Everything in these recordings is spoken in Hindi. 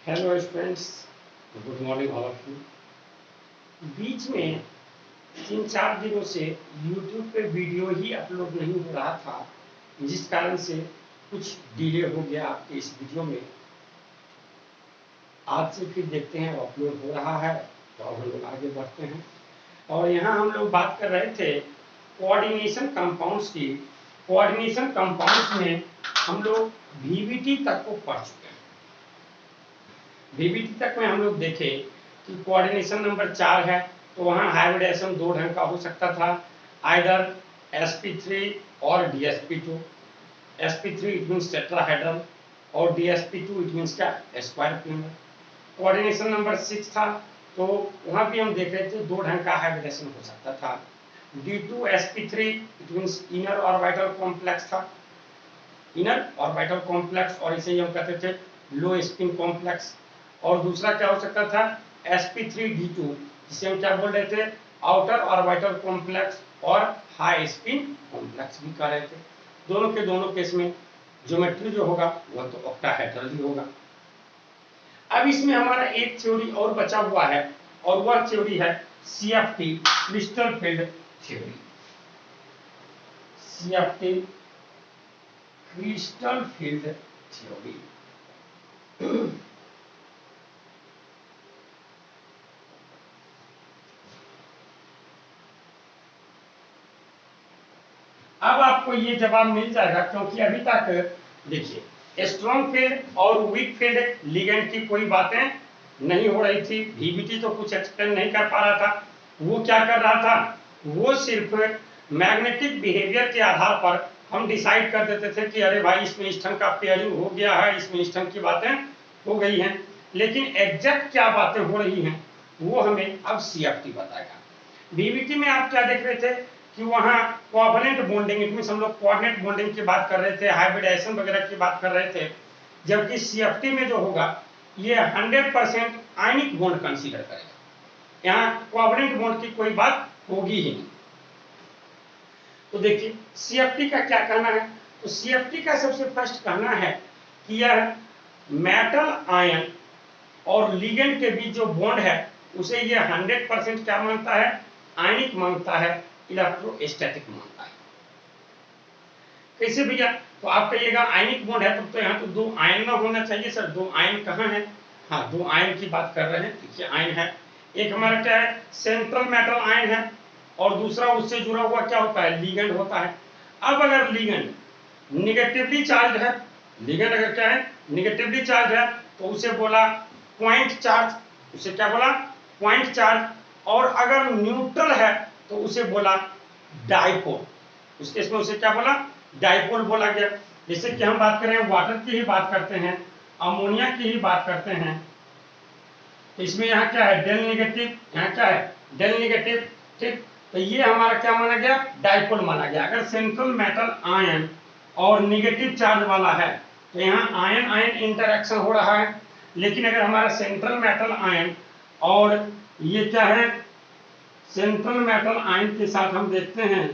Hello students, good morning all of you. बीच में 3-4 दिनों से यूट्यूब पे वीडियो ही अपलोड नहीं हो रहा था, जिस कारण से कुछ डिले हो गया आपके इस वीडियो में। आज से फिर देखते हैं अपलोड हो रहा है तो अब हम लोग आगे बढ़ते हैं। और यहाँ हम लोग बात कर रहे थे कोऑर्डिनेशन कंपाउंड्स की। कोऑर्डिनेशन कंपाउंड्स में हम लोग VBT तक को पढ़ चुके हैं। VBT तक में हम लोग देखे कि कोऑर्डिनेशन नंबर 4 है, तो वहाँ हाइब्रिडेशन दो ढंग का हो सकता था, आइदर sp3 और dsp2। sp3 it means tetrahedral और dsp2 इट मींस क्या, स्क्वायर प्लेनर। कोऑर्डिनेशन नंबर 6 था, तो वहाँ भी हम देख रहे थे दो ढंग का हाइब्रिडेशन हो सकता था। d2sp3 it means inner orbital complex था, इनर ऑर्बिटल कॉम्प्लेक्स, और इसे हम कहते थे लो स्पिन कॉम्प्लेक्स। और दूसरा क्या हो सकता था, sp3d2, जिसे हम क्या बोल रहे थे, आउटर ऑर्बिटल कॉम्प्लेक्स और हाई स्पिन कॉम्प्लेक्स भी कह रहे थे। दोनों के दोनों केस में ज्योमेट्री जो होगा वह तो ऑक्टाहेड्रल ही होगा। अब इसमें हमारा एक थ्योरी और बचा हुआ है, और वह थ्योरी है CFT, crystal field theory. CFT, crystal field theory. अब आपको ये जवाब मिल जाएगा, क्योंकि अभी तक देखिए स्ट्रॉन्ग फील्ड और वीक फील्ड लिगेंड की कोई बातें नहीं हो रही थी। VBT तो कुछ एक्सप्लेन नहीं कर पा रहा था। वो क्या कर रहा था, वो सिर्फ मैग्नेटिक बिहेवियर के आधार पर हम डिसाइड कर देते थे कि अरे भाई इसमें इस ढंग का पेयरिंग हो गया है, इसमें इस ढंग की बातें हो गई हैं। लेकिन एग्जैक्ट क्या बातें हो रही हैं वो हमें अब CFT बताएगा। VBT में आप क्या देख रहे थे कि वहाँ कोवैलेंट बॉन्डिंग, इट मींस हम लोग कोऑर्डिनेट बॉन्डिंग की बात कर रहे थे, हाइब्रिडाइजेशन वगैरह की बात कर रहे थे। जबकि CFT में जो होगा ये 100% आयनिक बॉन्ड कंसीडर करेगा। यहाँ कोवैलेंट बॉन्ड की कोई बात होगी ही नहीं। तो देखिए CFT का क्या कहना है, तो CFT का सबसे फर्स्ट कहना है कि यह मेटल आयन और लिगेंड के बीच जो बॉन्ड है उसे यह 100% क्या मानता है, आयनिक मानता है, इलेक्ट्रोस्टैटिक मानता है। कैसे भैया, तो आप कहिएगा आयनिक बॉन्ड है तो यहाँ तो दो आयन ना होना चाहिए सर, दो आयन कहाँ है। हाँ, दो आयन की बात कर रहे हैं। देखिए आयन है, एक हमारा क्या है, सेंट्रल मेटल आयन है, और दूसरा उससे जुड़ा हुआ क्या होता है, लिगेंड होता है। अब अगर लिगेंड निगेटिवली चार्ज है, लिगेंड अगर क्या है, निगेटिवली चार्ज है, तो उसे बोला पॉइंट चार्ज, उसे क्या बोला, पॉइंट चार्ज। और अगर न्यूट्रल है तो उसे बोला डाइपोल, उस केस में उसे क्या बोला, डाइपोल बोला गया। जैसे कि हम बात करें वाटर की ही बात करते हैं, अमोनिया की ही बात करते हैं, तो इसमें यहाँ क्या है, डेल नेगेटिव, यहाँ क्या है, डेल नेगेटिव, ठीक। तो ये हमारा क्या माना गया, डाइपोल माना गया। अगर सेंट्रल मेटल आयन और निगेटिव चार्ज वाला है तो यहाँ आयन आयन इंटरेक्शन हो रहा है। लेकिन अगर हमारा सेंट्रल मेटल आयन और ये क्या है, सेंट्रल मेटल आयन के साथ हम देखते हैं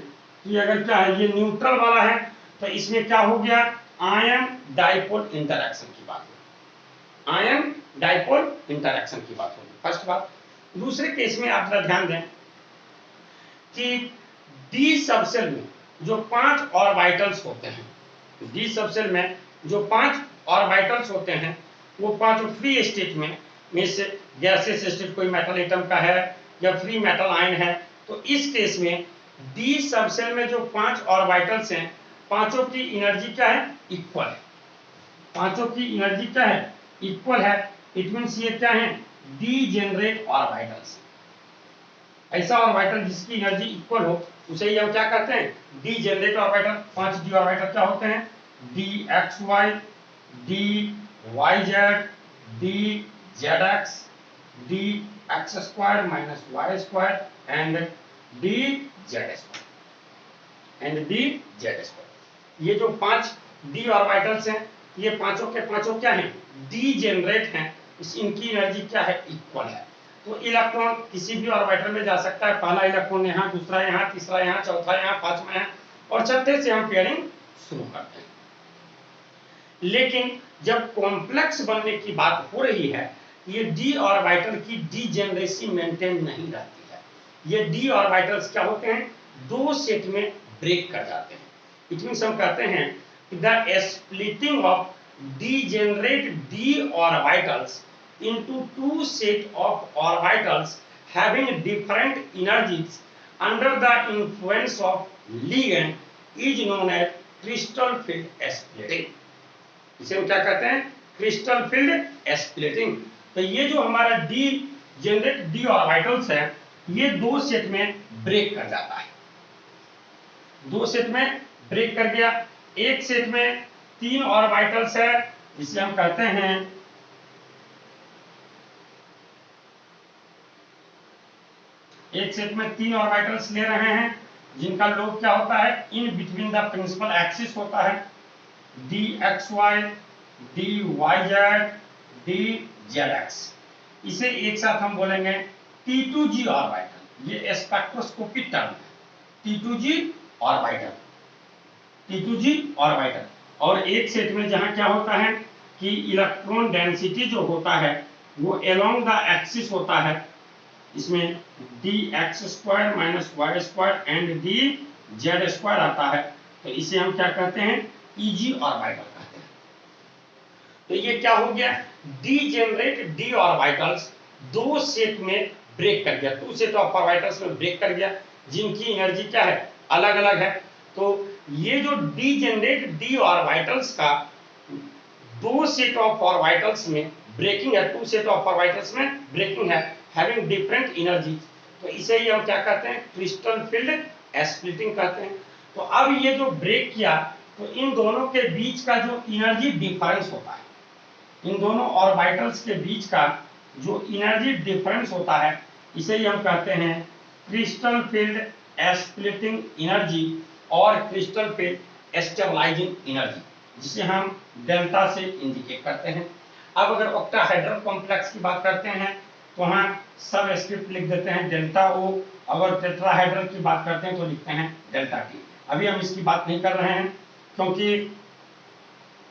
कि अगर क्या है, ये न्यूट्रल वाला है, तो इसमें क्या हो गया, आयन डाइपोल इंटरेक्शन की बात होगी, आयन डाइपोल इंटरेक्शन की बात होगी, फर्स्ट बात। दूसरे केस में आप जरा ध्यान दें कि डी सबसेल में जो 5 ऑर्बिटल्स होते हैं, डी सबसेल में जो 5 ऑर्बिटल्स होते हैं, वो 5 फ्री स्टेट में से गैसियस स्टेट कोई मेटल एटम का है या फ्री मेटल आयन है, तो इस केस में डी सबसेल में जो 5 ऑर्बिटल्स हैं, पांचों की एनर्जी क्या है, इक्वल है। पांचों की एनर्जी क्या है, इक्वल है। इट मींस ये क्या है, डीजेनरेट ऑर्बिटल्स। ऐसा ऑर्बिटल जिसकी एनर्जी इक्वल हो उसे ही हम क्या कहते हैं, डीजेनरेट ऑर्बिटल। 5 डी ऑर्बिटल क्या होते हैं, DXY, DYZ, DZX, DX² minus Y² and DZ² and DZ²। ये जो 5 डी ऑर्बिटल्स हैं, ये पांचों के पांचों क्या हैं, डीजेनरेट हैं, इनकी एनर्जी क्या है, इक्वल है। तो इलेक्ट्रॉन किसी भी ऑर्बिटल में जा सकता है, पहला इलेक्ट्रॉन यहाँ, दूसरा यहाँ, तीसरा यहाँ, चौथा यहाँ, पांचवा यहाँ, और छठे से हम पेयरिंग शुरू करते हैं। लेकिन जब कॉम्प्लेक्स बनने की बात हो रही है, ये d ऑर्बिटल की डीजेनरेसी मेंटेन नहीं रहती है। ये d ऑर्बिटल्स क्या होते हैं, दो सेट में ब्रेक कर जाते हैं। इट मींस हम कहते हैं the splitting of degenerate d orbitals into two set of orbitals having different energies under the influence of ligand is known as crystal field splitting। इसे हम क्या कहते हैं, क्रिस्टल फील्ड स्प्लिटिंग। तो ये जो हमारा डी जनरेट डी ऑर्बिटल्स है, ये दो सेट में ब्रेक कर जाता है। दो सेट में ब्रेक कर गया। एक सेट में तीन ऑर्बिटल्स है, जिसे हम कहते हैं एक सेट में तीन ऑर्बिटल्स ले रहे हैं, जिनका लोब क्या होता है, in between the principal axis होता है, D X Y, D Y Z, D Z X. इसे एक साथ हम बोलेंगे T2G ऑर्बिटल। ये स्पेक्ट्रोस्कोपिक टर्म है, T2G ऑर्बिटल, T2G ऑर्बिटल। और एक सेट में जहां क्या होता है कि इलेक्ट्रॉन डेंसिटी जो होता है वो अलोंग द एक्सिस होता है, इसमें dx² - y² एंड dz² आता है, तो इसे हम क्या कहते हैं, EG ऑर्बिटल कहते हैं। तो ये क्या हो गया, डीजेनरेट डी ऑर्बिटल्स दो सेट में ब्रेक कर गया, टू सेट ऑफ ऑर्बिटल्स में ब्रेक कर गया, जिनकी एनर्जी क्या है, अलग अलग है। तो ये जो डीजेनरेट डी ऑर्बिटल्स का दो सेट ऑफ ऑर्बिटल्स में ब्रेकिंग है, टू सेट ऑफ ऑर्बिटल्स में ब्रेकिंग है, हैविंग डिफरेंट एनर्जी, तो इसे ही हम क्या कहते हैं, क्रिस्टल फील्ड स्प्लिटिंग कहते हैं। तो अब ये जो ब्रेक किया, तो इन दोनों के बीच का जो एनर्जी डिफरेंस होता है, इन दोनों ऑर्बिटल्स के बीच का जो एनर्जी डिफरेंस होता है, इसे ही हम कहते हैं क्रिस्टल फील्ड स्प्लिटिंग एनर्जी और क्रिस्टल फील्ड स्टेबलाइजिंग एनर्जी, जिसे हम डेल्टा से इंडिकेट करते हैं। अब अगर ऑक्टाहेड्रल कॉम्प्लेक्स की बात करते हैं तो वहाँ सब स्क्रिप्ट लिख देते हैं डेल्टा ओ, अगर टेट्राहेड्रल की बात करते हैं तो लिखते हैं डेल्टा टी। अभी हम इसकी बात नहीं कर रहे हैं, क्योंकि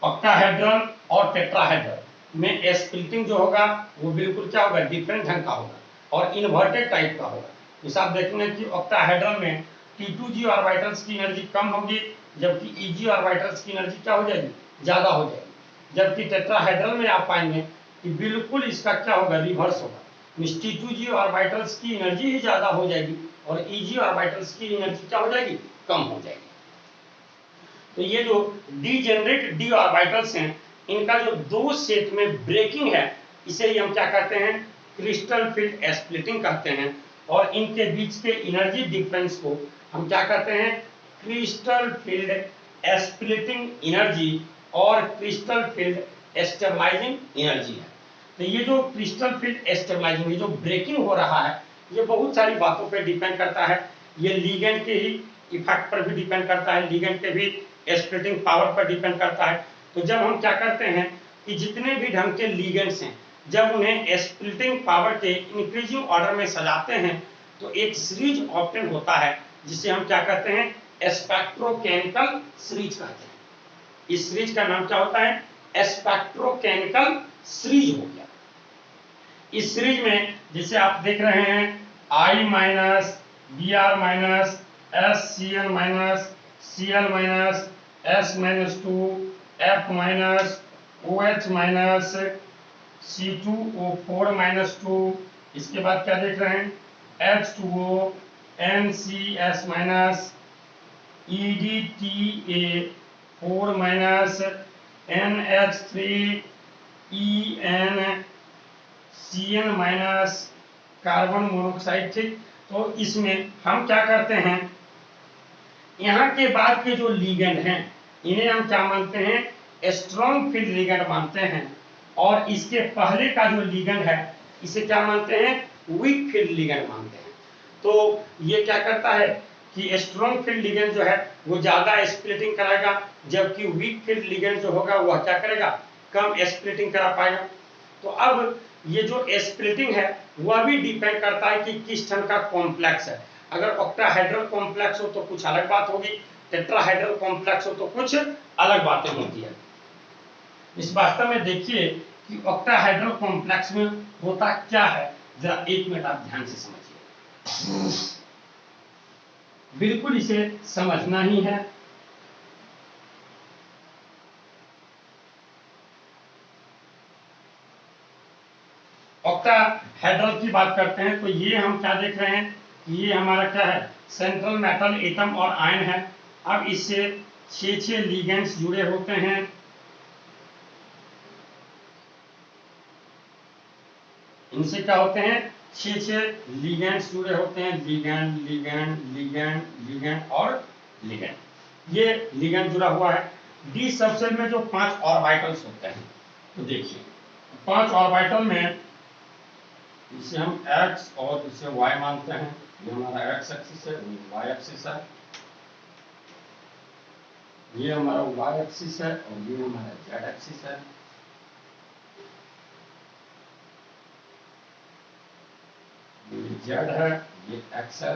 ऑक्टाहेड्रल और टेट्राहेड्रल में स्प्लिटिंग जो होगा वो बिल्कुल क्या होगा, डिफरेंट ढंग का होगा और इन्वर्टेड टाइप का होगा। जैसे आप देखेंगे कि ऑक्टाहेड्रल में T2G ऑर्बिटल्स की एनर्जी कम होगी, जबकि EG ऑर्बिटल्स की एनर्जी क्या हो जाएगी, ज्यादा हो जाएगी। जबकि टेट्राहेड्रल में आप पाएंगे कि बिल्कुल इसका क्या होगा, रिवर्स होगा, T2G ऑर्बिटल्स की एनर्जी ही ज्यादा हो जाएगी और EG ऑर्बिटल्स की एनर्जी क्या हो जाएगी, कम हो जाएगी। तो ये जो डीजेनरेट डी ऑर्बिटल्स हैं, इनका जो दो सेट में ब्रेकिंग है, इसे ही हम क्या कहते हैं, क्रिस्टल फील्ड स्प्लिटिंग कहते हैं। और इनके बीच के एनर्जी डिफरेंस को हम क्या कहते हैं, क्रिस्टल फील्ड स्प्लिटिंग एनर्जी और क्रिस्टल फील्ड स्टेबलाइजिंग एनर्जी है। तो ये जो क्रिस्टल फील्ड स्टेबलाइजिंग, ये जो ब्रेकिंग हो रहा है, ये बहुत सारी बातों पे डिपेंड करता है। ये लिगेंड के ही इफेक्ट पर भी डिपेंड करता है, लिगेंड के भी स्प्लिटिंग पावर पर डिपेंड करता है। तो जब हम क्या करते हैं कि जितने भी ढंग के लिगेंड्स हैं, जब उन्हें स्प्लिटिंग पावर के इंक्रीजिंग ऑर्डर में सजाते हैं, तो एक सीरीज ऑब्टेन होता है, जिसे हम क्या कहते हैं, स्पेक्ट्रोकेमिकल सीरीज कहते हैं। इस सीरीज का नाम क्या होता है, स्पेक्ट्रोकेमिकल सीरीज हो गया। इस सीरीज में जिसे आप देख रहे हैं I minus Br minus SCl minus Cl minus S minus 2 F minus OH minus C2O4 minus 2, इसके बाद क्या देख रहे हैं, H2O NCS minus EDTA4 minus NH3EnCN minus carbon monoxide. ठीक, तो इसमें हम क्या करते हैं, यहाँ के बाद के जो लिगेंड हैं, इन्हें हम क्या मानते हैं, स्ट्रॉन्ग फील्ड लिगेंड मानते हैं। और इसके पहले का जो लिगेंड है, इसे क्या मानते हैं, वीक फील्ड लिगेंड मानते हैं। तो ये क्या करता है कि स्ट्रॉन्ग फील्ड लिगेंड जो है वो ज्यादा स्प्लिटिंग कराएगा, जबकि वीक फील्ड लिगेंड जो होगा वह क्या करेगा, कम स्प्लिटिंग करा पाएगा। तो अब ये जो स्प्लिटिंग है वह भी डिपेंड करता है कि किस ढंग का कॉम्प्लेक्स है। अगर ऑक्टाहेड्रल कॉम्प्लेक्स हो तो कुछ अलग बात होगी, टेट्राहेड्रल कॉम्प्लेक्स हो तो कुछ अलग बातें होती है। इस वास्तव में देखिए कि ऑक्टाहेड्रल कॉम्प्लेक्स में होता क्या है, जरा 1 मिनट आप ध्यान से समझिए, बिल्कुल इसे समझना ही है। ऑक्टाहेड्रल की बात करते हैं तो ये हम क्या देख रहे हैं, ये हमारा क्या है, सेंट्रल मेटल एटम और आयन है। अब इससे 6 लिगेंड्स जुड़े होते हैं। इनसे क्या होते हैं, 6 लिगेंड्स जुड़े होते हैं, लिगेंड लिगेंड लिगेंड लिगेंड और लिगेंड। ये लिगेंड जुड़ा हुआ है। डी सबसेल में जो 5 ऑर्बिटल्स होते हैं, तो देखिए 5 ऑर्बिटल में इसे हम x और इसे y मानते हैं। ये हमारा x एक्सिस है, y एक्सिस है, ये हमारा y एक्सिस है और ये हमारा z एक्सिस है। ये z है, ये x है।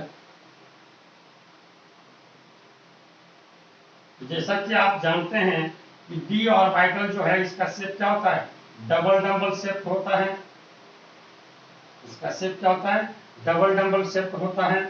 जैसा कि आप जानते हैं कि d ऑर्बिटल जो है इसका शेप क्या होता है, डबल डबल शेप होता है। इसका शेप क्या होता है, डबल डबल शेप होता है।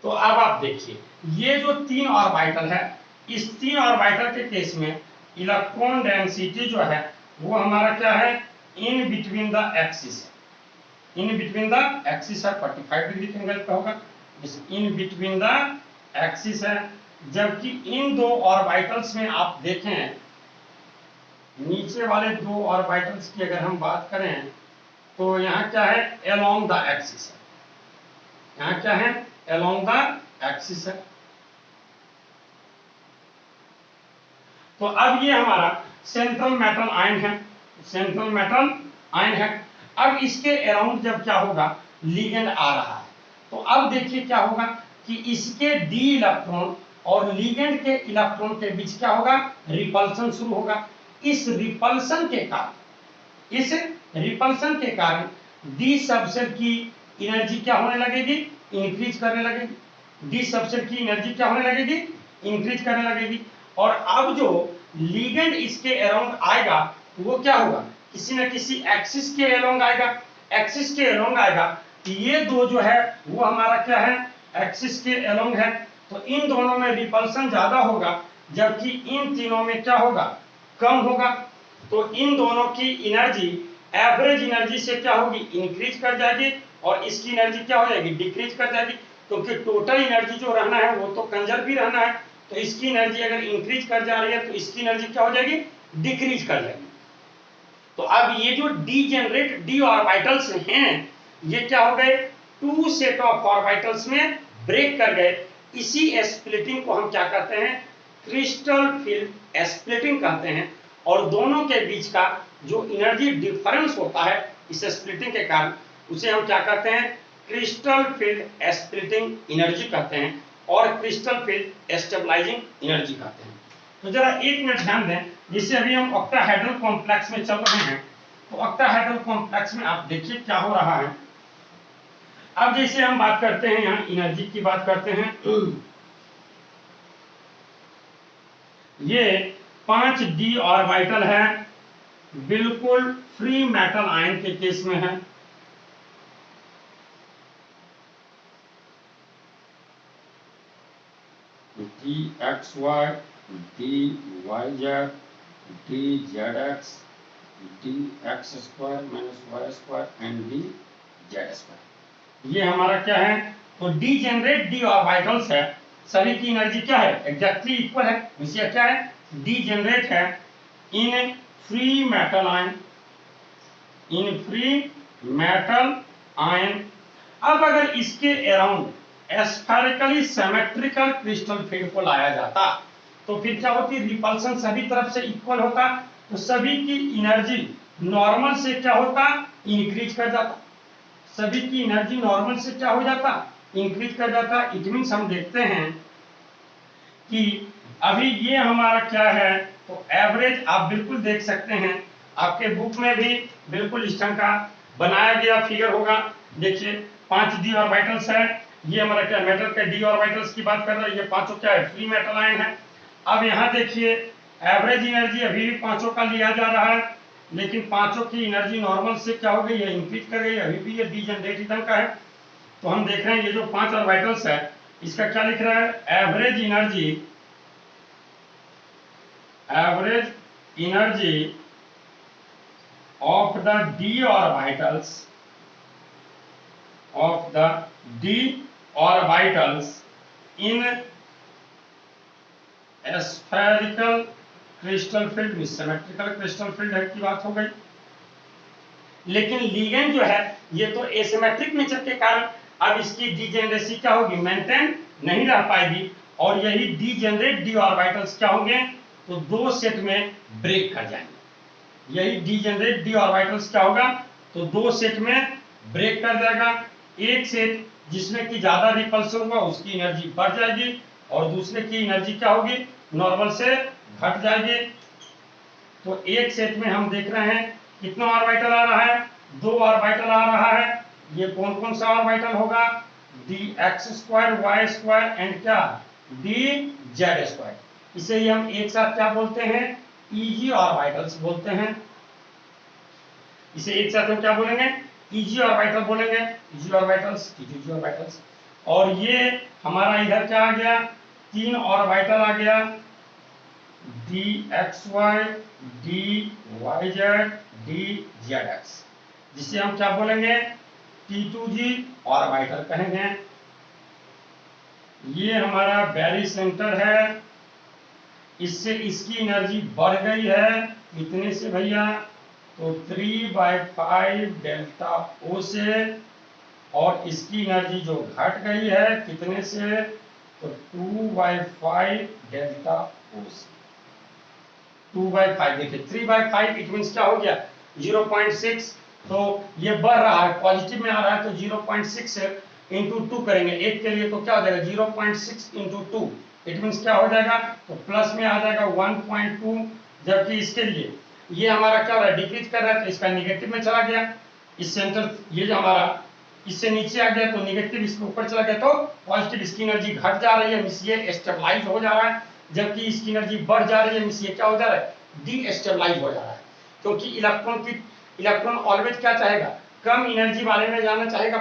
तो अब आप देखिए ये जो 3 ऑर्बिटल है, इस 3 ऑर्बिटल के केस में इलेक्ट्रॉन डेंसिटी जो है वो हमारा क्या है, in between the axis. In between the axis है, 45 डिग्री के एंगल पे होगा, इन बिटवीन द एक्सिस है। जबकि इन 2 ऑर्बिटल्स में आप देखें, नीचे वाले 2 ऑर्बिटल्स की अगर हम बात करें तो यहाँ क्या है, अलोंग द एक्सिस है। यहाँ क्या है, अलोंग द एक्सिस है। तो अब ये हमारा सेंट्रल मेटल आयन है, सेंट्रल मेटल आयन है। अब इसके अराउंड जब क्या होगा, लिगेंड आ रहा है, तो अब देखिए क्या होगा कि इसके डी इलेक्ट्रॉन और लिगेंड के इलेक्ट्रॉन के बीच क्या होगा, रिपल्सन शुरू होगा। इस रिपल्सन के कारण डी सबसेल की एनर्जी क्या होने लगेगी, इंक्रीज करने लगेगी। डी सबसेल की एनर्जी क्या होने लगेगी, इंक्रीज करने लगेगी। और अब जो लिगेंड इसके अराउंड आएगा वो क्या होगा, किसी न किसी एक्सिस के अलोंग आएगा। एक्सिस के अलोंग आएगा, ये दो जो है वो हमारा क्या है, एक्सिस के अलोंग है। तो इन दोनों में रिपल्सन ज्यादा होगा, जबकि इन तीनों में क्या होगा, कम होगा। तो इन दोनों की एनर्जी एवरेज एनर्जी से क्या होगी, इंक्रीज कर जाएगी, और इसकी एनर्जी क्या हो जाएगी, डिक्रीज कर जाएगी। क्योंकि टोटल एनर्जी जो रहना है वो तो कंजर्व भी रहना है, तो इसकी एनर्जी अगर इंक्रीज कर जा रही है तो इसकी एनर्जी क्या हो जाएगी, डिक्रीज कर जाएगी। तो अब ये जो डीजेनरेट डी ऑर्बिटल्स हैं, ये क्या हो गए, 2 सेट ऑफ ऑर्बिटल्स में ब्रेक कर गए। इसी स्प्लिटिंग को हम क्या कहते हैं, क्रिस्टल फील्ड स्प्लिटिंग कहते हैं। और दोनों के बीच का जो एनर्जी डिफरेंस होता है इस स्प्लिटिंग के कारण, उसे हम क्या कहते हैं, क्रिस्टल फील्ड स्प्लिटिंग एनर्जी कहते हैं, और क्रिस्टल फील्ड स्टेबलाइजिंग एनर्जी कहते हैं। तो जरा 1 मिनट ध्यान दें, जिससे अभी हम ऑक्टाहेड्रल कॉम्प्लेक्स में चल रहे हैं, तो ऑक्टाहेड्रल कॉम्प्लेक्स में आप देखिए क्या हो रहा है। अब जैसे हम बात करते हैं, यहाँ एनर्जी की बात करते हैं, ये 5d ऑर्बिटल है, बिल्कुल फ्री मेटल आयन के केस में है। dxy, dyz, dzx, dx square minus Y square and dz square, ये हमारा क्या है, तो डीजेनरेट डी ऑर्बिटल्स है, सभी की एनर्जी क्या है, एग्जैक्टली इक्वल है, विषय क्या है, डीजेनरेट है in free metal ion, in free metal ion. अब अगर इसके around spherically symmetrical crystal field को लाया जाता तो फिर क्या होती, रिपल्सन सभी तरफ से इक्वल होता, तो सभी की एनर्जी नॉर्मल से क्या होता, इंक्रीज कर जाता, सभी की एनर्जी नॉर्मल से क्या हो जाता, इंक्रीज कर जाता। इट मीन्स हम देखते हैं कि अभी ये हमारा क्या है, तो एवरेज आप बिल्कुल देख सकते हैं, आपके बुक में भी बिल्कुल इस ढंग का बनाया गया फिगर होगा। देखिए 5d ऑर्बिटल्स है, ये हमारा क्या मेटल के d ऑर्बिटल्स की बात कर रहा है, ये पांचों क्या है, फ्री मेटल आयन है। अब यहाँ देखिए एवरेज एनर्जी अभी भी पांचों का लिया जा रहा है, लेकिन पांचों की एनर्जी नॉर्मल से क्या हो गई है, इंक्रीज कर गई है, अभी भी ये डीजेनरेट ढंग का है। तो हम देख रहे हैं ये जो 5 ऑर्बिटल्स है, इसका क्या लिख रहा है, average energy of the d orbitals in spherical crystal field में सिमेट्रिकल क्रिस्टल फील्ड है की बात हो गई। लेकिन लिगेंड जो है ये तो एसिमेट्रिक नेचर के कारण अब इसकी डीजेनरेसी क्या होगी, मेंटेन नहीं रह पाएगी, और यही डीजेनरेट डी ऑर्बिटल्स क्या होंगे, तो दो सेट में ब्रेक कर जाएंगे। यही डीजेनरेट डी ऑर्बिटल्स क्या होगा, तो दो सेट में ब्रेक कर जाएगा। एक सेट जिसमें कि ज्यादा रिपल्सन होगा उसकी एनर्जी बढ़ जाएगी, और दूसरे की एनर्जी क्या होगी, नॉर्मल से घट जाएगी। तो एक सेट में हम देख रहे हैं कितना ऑर्बिटल आ रहा है, 2 ऑर्बिटल आ रहा है। ये कौन कौन सा ऑर्बिटल होगा, dx square Y square and क्या dz स्क्वायर। इसे ही हम एक साथ क्या बोलते हैं, ईजी ऑर्बिटल्स बोलते हैं। इसे एक साथ हम क्या बोलेंगे, ईजी ऑर्बिटल बोलेंगे, ईजी ऑर्बिटल्स, ईजी ऑर्बिटल्स। और ये हमारा इधर क्या आ गया, 3 ऑर्बिटल आ गया, dxy, dyz, dzx, जिसे हम क्या बोलेंगे, T2g ऑर्बिटल कहेंगे। ये हमारा बैरी सेंटर है, इससे इसकी एनर्जी बढ़ गई है इतने से भैया, तो 3/5 डेल्टा O से, और इसकी एनर्जी जो घट गई है कितने से, तो 2/5 डेल्टा O से, 2/5। देखिए 3/5 इट मींस क्या हो गया, 0.6, तो ये बढ़ रहा है, पॉजिटिव में आ रहा है, तो 0.6 इंटू 2 करेंगे, एक के लिए तो क्या हो जाएगा 0.6 इंटू 2, इट मींस क्या हो जाएगा, तो प्लस में आ जाएगा 1.2। जबकि इसके लिए ये हमारा क्या हो रहा है, डिक्रीज कर रहा है, तो इसका निगेटिव में चला गया, इस सेंटर ये जो हमारा इससे नीचे आ गया, तो निगेटिव इसके ऊपर चला गया, तो पॉजिटिव इसकी एनर्जी घट जा रही है, मींस ये स्टेबलाइज हो जा रहा है। जबकि इसकी एनर्जी बढ़ जा रही है, मींस ये क्या हो जा रहा है, डीस्टेबलाइज हो जा रहा है। क्योंकि इलेक्ट्रॉन ऑलवेज क्या चाहेगा, कम एनर्जी वाले में जाना चाहेगा,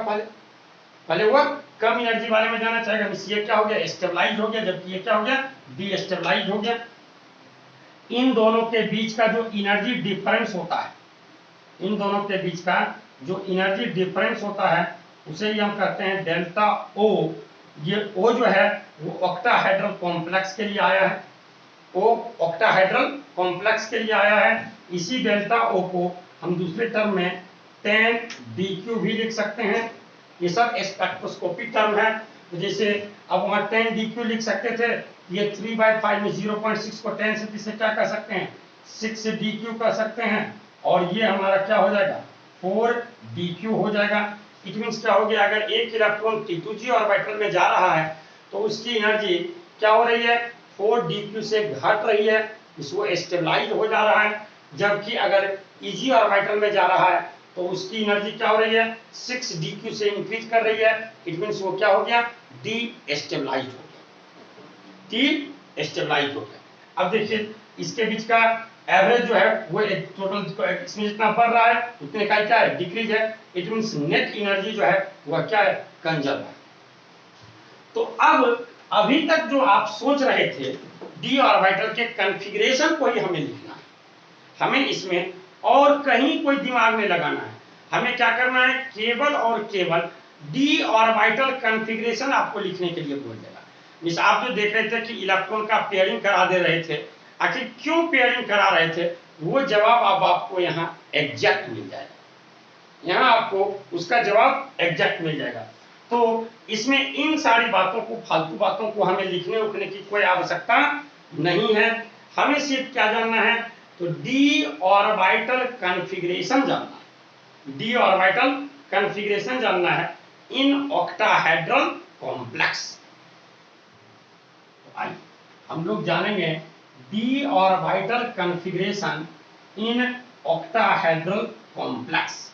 पहले वो कम एनर्जी वाले में जाना चाहेगा, मींस ये क्या हो गया, स्टेबलाइज हो गया, जबकि ये क्या हो गया, डीस्टेबलाइज हो गया। इन दोनों के बीच का जो एनर्जी डिफरेंस होता है, इन दोनों के बीच का जो एनर्जी डिफरेंस होता है उसे ही हम कहते हैं डेल्टा O। ये O जो है वो ऑक्टाहेड्रल कॉम्प्लेक्स के लिए आया है, O ऑक्टाहेड्रल कॉम्प्लेक्स के लिए आया है। इसी डेल्टा O को हम दूसरे टर्म में 10dq भी लिख सकते हैं। ये सब स्पेक्ट्रोस्कोपिक टर्म है, तो जैसे अब वहां 10dq लिख सकते थे, ये 3/5 में 0.6 को 10 से किसे क्या कर सकते हैं, 6 से dq कर सकते हैं, और ये हमारा क्या हो जाएगा 4dq हो जाएगा। इट मींस क्या हो गया, अगर एक इलेक्ट्रॉन T2g ऑर्बिटल में जा रहा है तो उसकी एनर्जी क्या हो रही है, 4dq से घट रही है, इसको स्टेबलाइज हो जा रहा है। जबकि अगर इजी ऑर्बिटल में जा रहा है तो उसकी एनर्जी क्या हो रही है, 6dq से इंक्रीज कर रही है। इट मींस वो क्या हो गया, डी स्टेबलाइज हो गया, डी स्टेबलाइज हो गया। अब देखिए इसके बीच का एवरेज जो है वो एक टोटल इसमें जितना बढ़ रहा है उतने का क्या है, डिक्रीज है। इट मींस नेट एनर्जी जो है वह क्या है, कंजर्व है। तो अब अभी तक जो आप सोच रहे थे डी ऑर्बिटल के कॉन्फ़िगरेशन को ही हमें लिखना है, हमें इसमें और कहीं कोई दिमाग में लगाना है। हमें क्या करना है, केवल और केवल डी ऑर्बिटल कॉन्फ़िगरेशन आपको लिखने के लिए बोल देगा। मिस आप जो देख रहे थे कि इलेक्ट्रॉन का पेयरिंग करा दे रहे थे, आखिर क्यों पेयरिंग करा रहे थे, वो जवाब अब आपको यहाँ एग्जैक्ट मिल जाएगा, यहाँ आपको उसका जवाब एग्जैक्ट मिल जाएगा। तो इसमें इन सारी बातों को, फालतू बातों को हमें लिखने उखने की कोई आवश्यकता नहीं है। हमें सिर्फ क्या जानना है, तो डी ऑर्बिटल कॉन्फ़िगरेशन जानना है, डी ऑर्बिटल कॉन्फ़िगरेशन जानना है इन ऑक्टाहेड्रल कॉम्प्लेक्स। तो आइए हम लोग जानेंगे D orbital configuration in octahedral complex.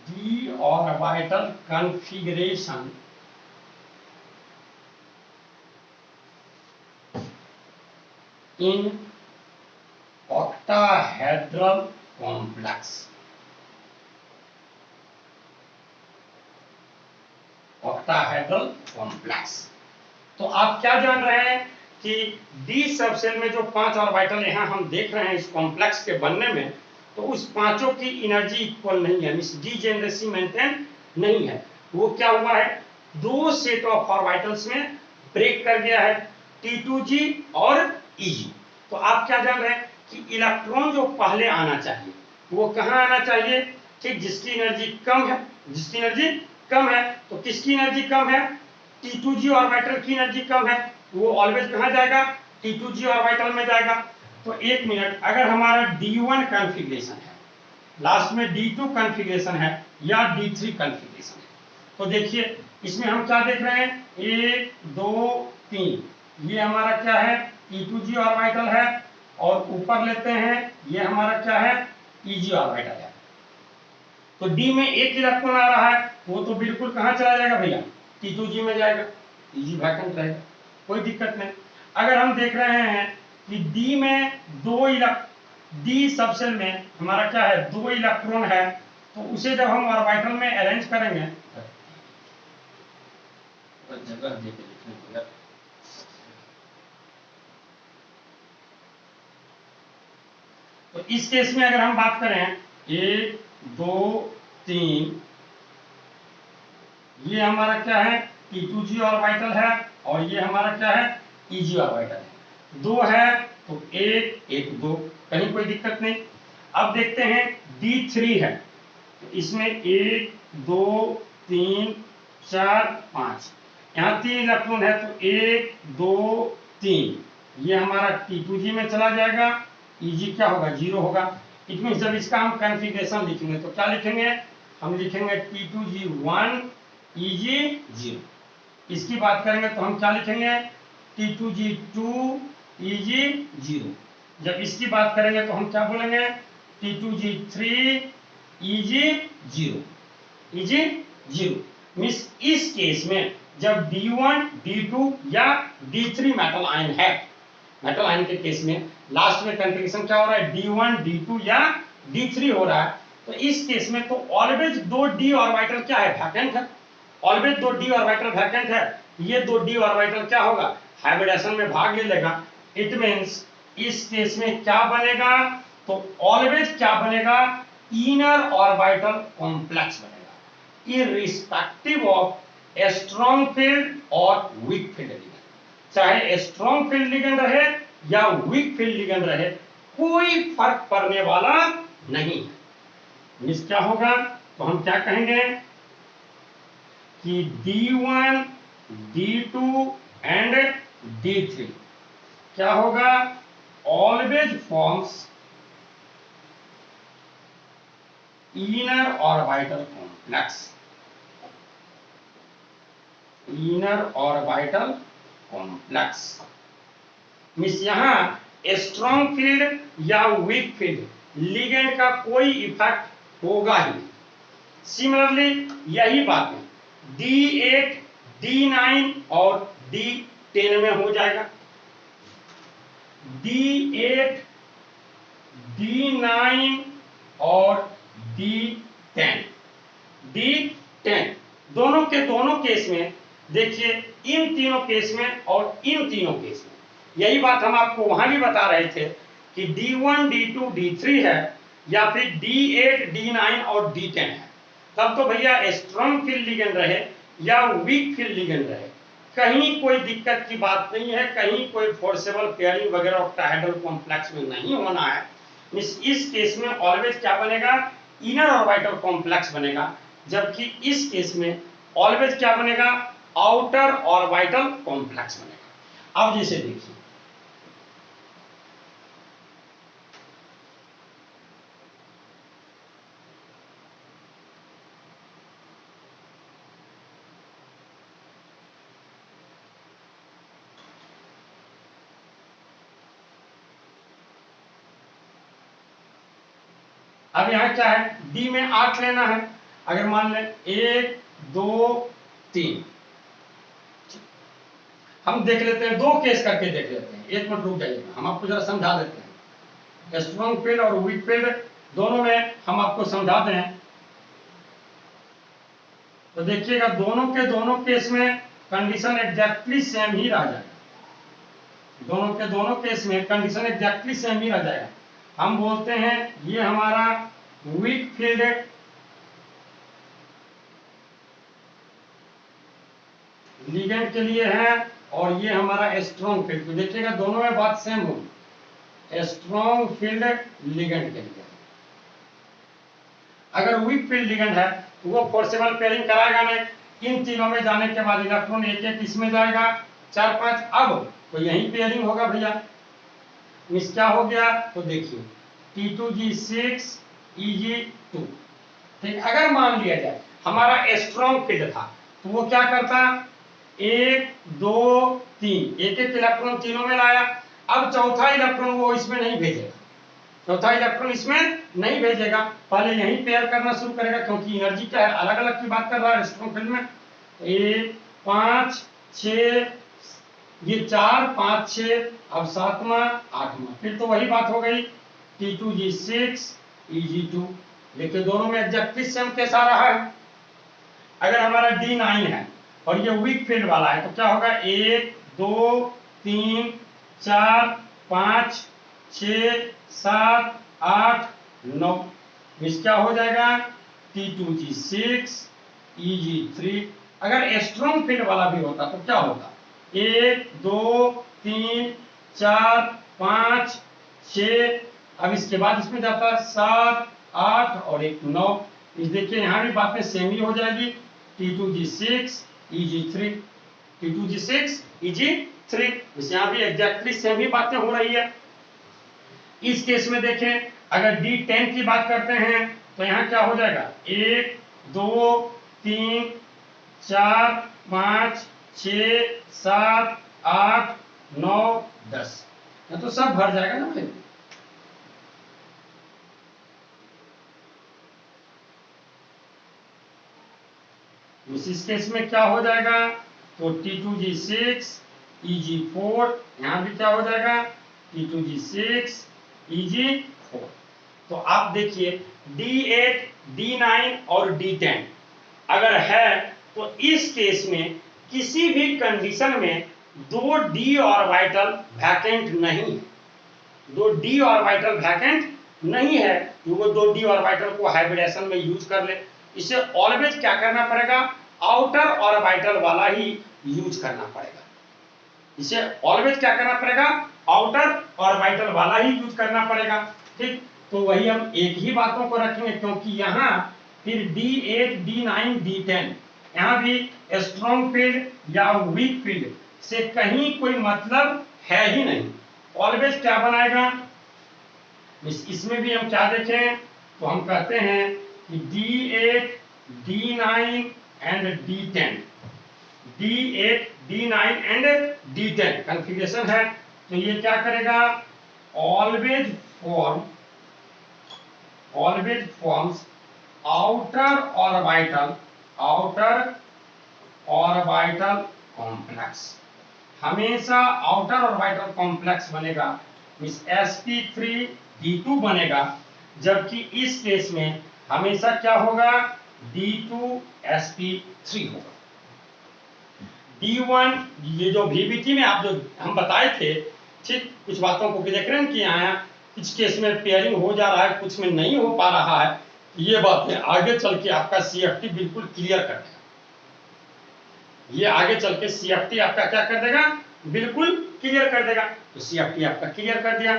D orbital configuration in octahedral complex. Octahedral complex. तो आप क्या जान रहे हैं कि डी सबसेल में जो 5 ऑर्बिटल यहाँ हम देख रहे हैं इस कॉम्प्लेक्स के बनने में, तो उस पांचों की एनर्जी इक्वल नहीं है, मींस डीजेनरेसी मेंटेन नहीं है। वो क्या हुआ है, दो सेट ऑफ ऑर्बिटल्स में ब्रेक कर गया है, T2g और Eg। तो आप क्या जान रहे हैं कि इलेक्ट्रॉन जो पहले आना चाहिए वो कहाँ आना चाहिए, कि जिसकी एनर्जी कम है, जिसकी एनर्जी कम है। तो किसकी एनर्जी कम है, T2g ऑर्बिटल की एनर्जी कम है, वो ऑलवेज कहाँ जाएगा, T2g ऑर्बिटल में जाएगा। तो एक मिनट, अगर हमारा D1 कॉन्फ़िगरेशन है, लास्ट में D2 कॉन्फ़िगरेशन है या D3 कॉन्फ़िगरेशन है, तो देखिए इसमें हम क्या देख रहे हैं, 1 2 3, ये हमारा क्या है, T2g ऑर्बिटल है, और ऊपर लेते हैं ये हमारा क्या है, Eg ऑर्बिटल है। तो D में एक इलेक्ट्रॉन आ रहा है, वो तो बिल्कुल कहाँ चला जाएगा भैया, T2g में जाएगा, Eg वैकेंट रहेगा, कोई दिक्कत नहीं। अगर हम देख रहे हैं कि D में D सबसेल में हमारा क्या है, 2 इलेक्ट्रॉन है, तो उसे जब हम ऑर्बिटल में अरेंज करेंगे, जगह देके लिखने को, तो इस केस में अगर हम बात करें 1 2 3, ये हमारा क्या है, T2g ऑर्बिटल है, और ये हमारा क्या है, Eg ऑर्बिटल है। 2 है तो 1 1 2, कहीं कोई दिक्कत नहीं। अब देखते हैं D3 है, तो इसमें 1 2 3 4 5, यहाँ 3 इलेक्ट्रॉन है, तो 1 2 3, ये हमारा T2g में चला जाएगा, Eg क्या होगा, 0 होगा। इट मींस जब इसका हम कॉन्फ़िगरेशन लिखेंगे तो क्या लिखेंगे, हम लिखेंगे T2g 1 Eg 0। इसकी बात करेंगे तो हम क्या लिखेंगे, T2g 2 Eg 0। जब इसकी बात करेंगे तो हम क्या बोलेंगे, T2g 3 Eg 0, Eg 0। मींस इस केस में जब D1 D2 या D3 मेटल आयन है, मेटल आयन के केस में लास्ट में कॉन्फ़िगरेशन क्या हो रहा है, D1 D2 या D3 हो रहा है, तो इस केस में तो ऑलवेज 2 d ऑर्बिटल क्या है, वैकेंट है, ऑलवेज 2 d ऑर्बिटल वैकेंट है। ये 2 d ऑर्बिटल क्या होगा, हाइब्रिडेशन में भाग ले लेगा। इट मींस इस केस में क्या बनेगा, तो ऑलवेज क्या बनेगा, इनर ऑर्बिटल कॉम्प्लेक्स बनेगा, इररिस्पेक्टिव ऑफ स्ट्रॉन्ग फील्ड और वीक फील्ड लिगेंड। चाहे स्ट्रॉन्ग फील्ड लिगेंड रहे या वीक फील्ड लिगेंड रहे, कोई फर्क पड़ने वाला नहीं है। मीन्स क्या होगा, तो हम क्या कहेंगे कि D1 D2 एंड D3 क्या होगा, always forms inner orbital complex, inner orbital complex. Means यहां स्ट्रॉन्ग फील्ड या वीक फील्ड लिगेंड का कोई इफेक्ट होगा ही नहीं। सिमिलरली यही बात है D8 D9 और D10 में हो जाएगा। D8 D9 और D10 D10 दोनों के दोनों केस में देखिए, इन तीनों केस में और इन तीनों केस में यही बात हम आपको वहां भी बता रहे थे कि D1 D2 D3 है या फिर D8 D9 और D10 है, तब तो भैया स्ट्रॉन्ग फील्ड लिगेंड रहे या वीक फील्ड लिगेंड रहे, कहीं कोई दिक्कत की बात नहीं है, कहीं कोई फोर्सेबल पेयरिंग वगैरह ऑक्टाहेड्रल कॉम्प्लेक्स में नहीं होना है। इस केस में ऑलवेज क्या बनेगा, इनर ऑर्बिटल कॉम्प्लेक्स बनेगा, जबकि इस केस में ऑलवेज क्या बनेगा, आउटर ऑर्बिटल कॉम्प्लेक्स बनेगा। अब जैसे देखिए, अब यहां क्या है, डी में 8 लेना है। अगर मान लें 1 2 3, हम देख लेते हैं, दो केस करके देख लेते हैं, एक मिनट रुक जाइएगा, हम आपको जरा समझा देते हैं। स्ट्रॉन्ग फील्ड और वीक फील्ड दोनों में हम आपको समझाते हैं। तो देखिएगा, दोनों के दोनों केस में कंडीशन एग्जैक्टली सेम ही रह जाएगा, दोनों के दोनों केस में कंडीशन एग्जैक्टली सेम ही रह जाएगा। हम बोलते हैं ये हमारा वीक फील्ड लिगेंड के लिए है और ये हमारा स्ट्रॉन्ग फील्ड। तो देखिएगा दोनों में बात सेम होगी, स्ट्रॉन्ग फील्ड लिगेंड के लिए। अगर वीक फील्ड लिगेंड है तो वो फोर्सेबल पेयरिंग कराएगा नहीं, इन तीनों में जाने के बाद इलेक्ट्रॉन एक एक इसमें जाएगा, 4 5, अब तो यही पेयरिंग होगा भैया। मिस क्या हो गया, तो देखिए T2G6 Eg2, ठीक। अगर मान लिया जाए हमारा स्ट्रॉन्ग फील्ड था तो वो क्या करता, 1 2 3 एक एक इलेक्ट्रॉन तीनों में लाया। अब चौथा इलेक्ट्रॉन वो इसमें नहीं भेजेगा, चौथा इलेक्ट्रॉन इसमें नहीं भेजेगा, पहले यहीं पेयर करना शुरू करेगा, क्योंकि एनर्जी क्या है, अलग अलग की बात कर रहा है स्ट्रॉन्ग फील्ड में। 1 5 6, ये 4 5 6, अब 7वां 8वां, फिर तो वही बात हो गई T2G6 Eg2। देखिए दोनों में एग्जैक्टली सेम केस आ रहा है। अगर हमारा D9 है और ये वीक फील्ड वाला है तो क्या होगा, 1 2 3 4 5 6 7 8 9, मिस क्या हो जाएगा, T2G6 Eg3। अगर स्ट्रॉन्ग फील्ड वाला भी होता तो क्या होता, 1 2 3 4 5 6, अब इसके बाद इसमें जाता है 7 8 और 1 9। इस देखिए यहां भी बातें सेम ही हो जाएगी, T2G6 Eg3, T2G6 Eg3, इस यहां भी एग्जैक्टली सेम ही बातें हो रही है। इस केस में देखें, अगर D10 की बात करते हैं तो यहां क्या हो जाएगा, 1 2 3 4 5 6 7 8 9 10, ये तो सब भर जाएगा ना भाई। इस केस में क्या हो जाएगा, तो T2G6 Eg4, यहां भी क्या हो जाएगा, T2G6 Eg4। तो आप देखिए D8 D9 और D10 अगर है तो इस केस में किसी भी कंडीशन में 2 d ऑर्बिटल वैकेंट नहीं है, 2 d ऑर्बिटल वैकेंट नहीं है, तो वो 2 d ऑर्बिटल को हाइब्रिडेशन में यूज कर ले। इसे ऑलवेज क्या करना पड़ेगा, आउटर ऑर्बिटल वाला ही यूज करना पड़ेगा, इसे ऑलवेज क्या करना पड़ेगा, आउटर ऑर्बिटल वाला ही यूज करना पड़ेगा। ठीक, तो वही हम एक ही बातों को रखेंगे, क्योंकि यहाँ फिर D8 D9 D10 यहाँ भी स्ट्रॉन्ग फील्ड या वीक फील्ड से कहीं कोई मतलब है ही नहीं। ऑलवेज क्या बनाएगा, इसमें भी हम क्या देखें, तो हम कहते हैं कि D8 D9 and D10 D8 D9 and D10 configuration है। तो ये क्या करेगा, always forms outer orbital complex, हमेशा आउटर ऑर्बिटल कॉम्प्लेक्स बनेगा, मिस sp3d2 बनेगा, जबकि इस केस में हमेशा क्या होगा, d2sp3 होगा। D1 ये जो VBT में आप जो हम बताए थे, ठीक, कुछ बातों को देख रहे हैं कि यहाँ कुछ केस में पेयरिंग हो जा रहा है, कुछ में नहीं हो पा रहा है। ये बातें आगे चल के आपका CFT बिल्कुल क्लियर कर देगा। ये आगे चल के CFT आपका क्या कर देगा, बिल्कुल क्लियर कर देगा। तो CFT आपका क्लियर कर दिया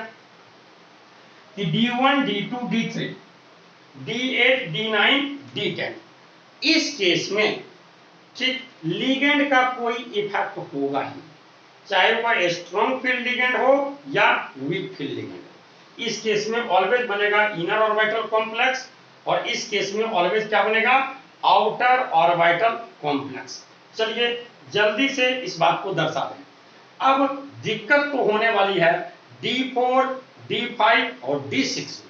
कि D1 D2 D3 D8 D9 D10 इस केस में ठीक लिगेंड का कोई इफेक्ट होगा ही, चाहे वह स्ट्रॉन्ग फील्ड लिगेंड हो या वीक फील्ड लिगेंड हो। इस केस में ऑलवेज बनेगा इनर ऑर्बिटल कॉम्प्लेक्स, और इस केस में ऑलवेज क्या बनेगा, आउटर ऑर्बिटल कॉम्प्लेक्स। चलिए जल्दी से इस बात को दर्शा दें। अब दिक्कत तो होने वाली है D4 D5 और D6।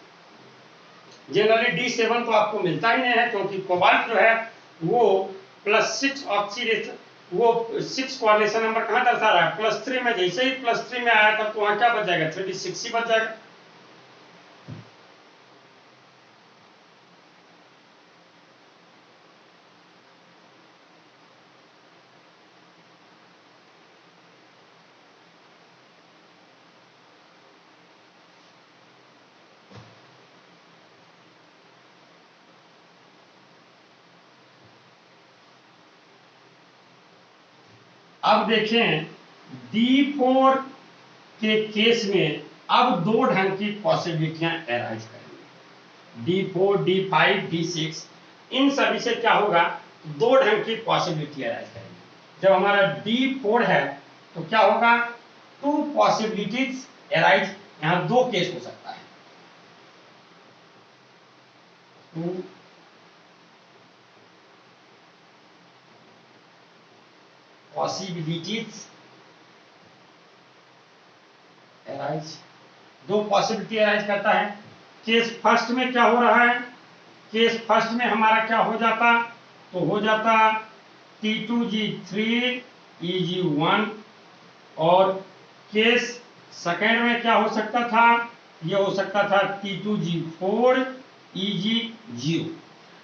जनरली D7 तो आपको मिलता ही नहीं है, क्योंकि कोबाल्ट जो है वो +6 ऑक्सीडेशन, वो 6 कोऑर्डिनेशन नंबर कहाँ दर्शा रहा है, +3 में। जैसे ही +3 में आया तब तो वहां क्या बच जाएगा, 3D6 ही बच जाएगा। अब देखें D4 के केस में अब दो ढंग की पॉसिबिलिटियां अराइज करेंगी। D4 D5 D6 इन सभी से क्या होगा, दो ढंग की पॉसिबिलिटी अराइज करेंगी। जब हमारा D4 है तो क्या होगा, 2 पॉसिबिलिटीज अराइज, यहां दो केस हो सकता है, 2 पॉसिबिलिटीज अराइज, दो पॉसिबिलिटी अराइज करता है। केस फर्स्ट में क्या हो रहा है, केस फर्स्ट में हमारा क्या हो जाता, तो हो जाता T2G3 EG1, और केस सेकेंड में क्या हो सकता था, ये हो सकता था T2G4 EG0।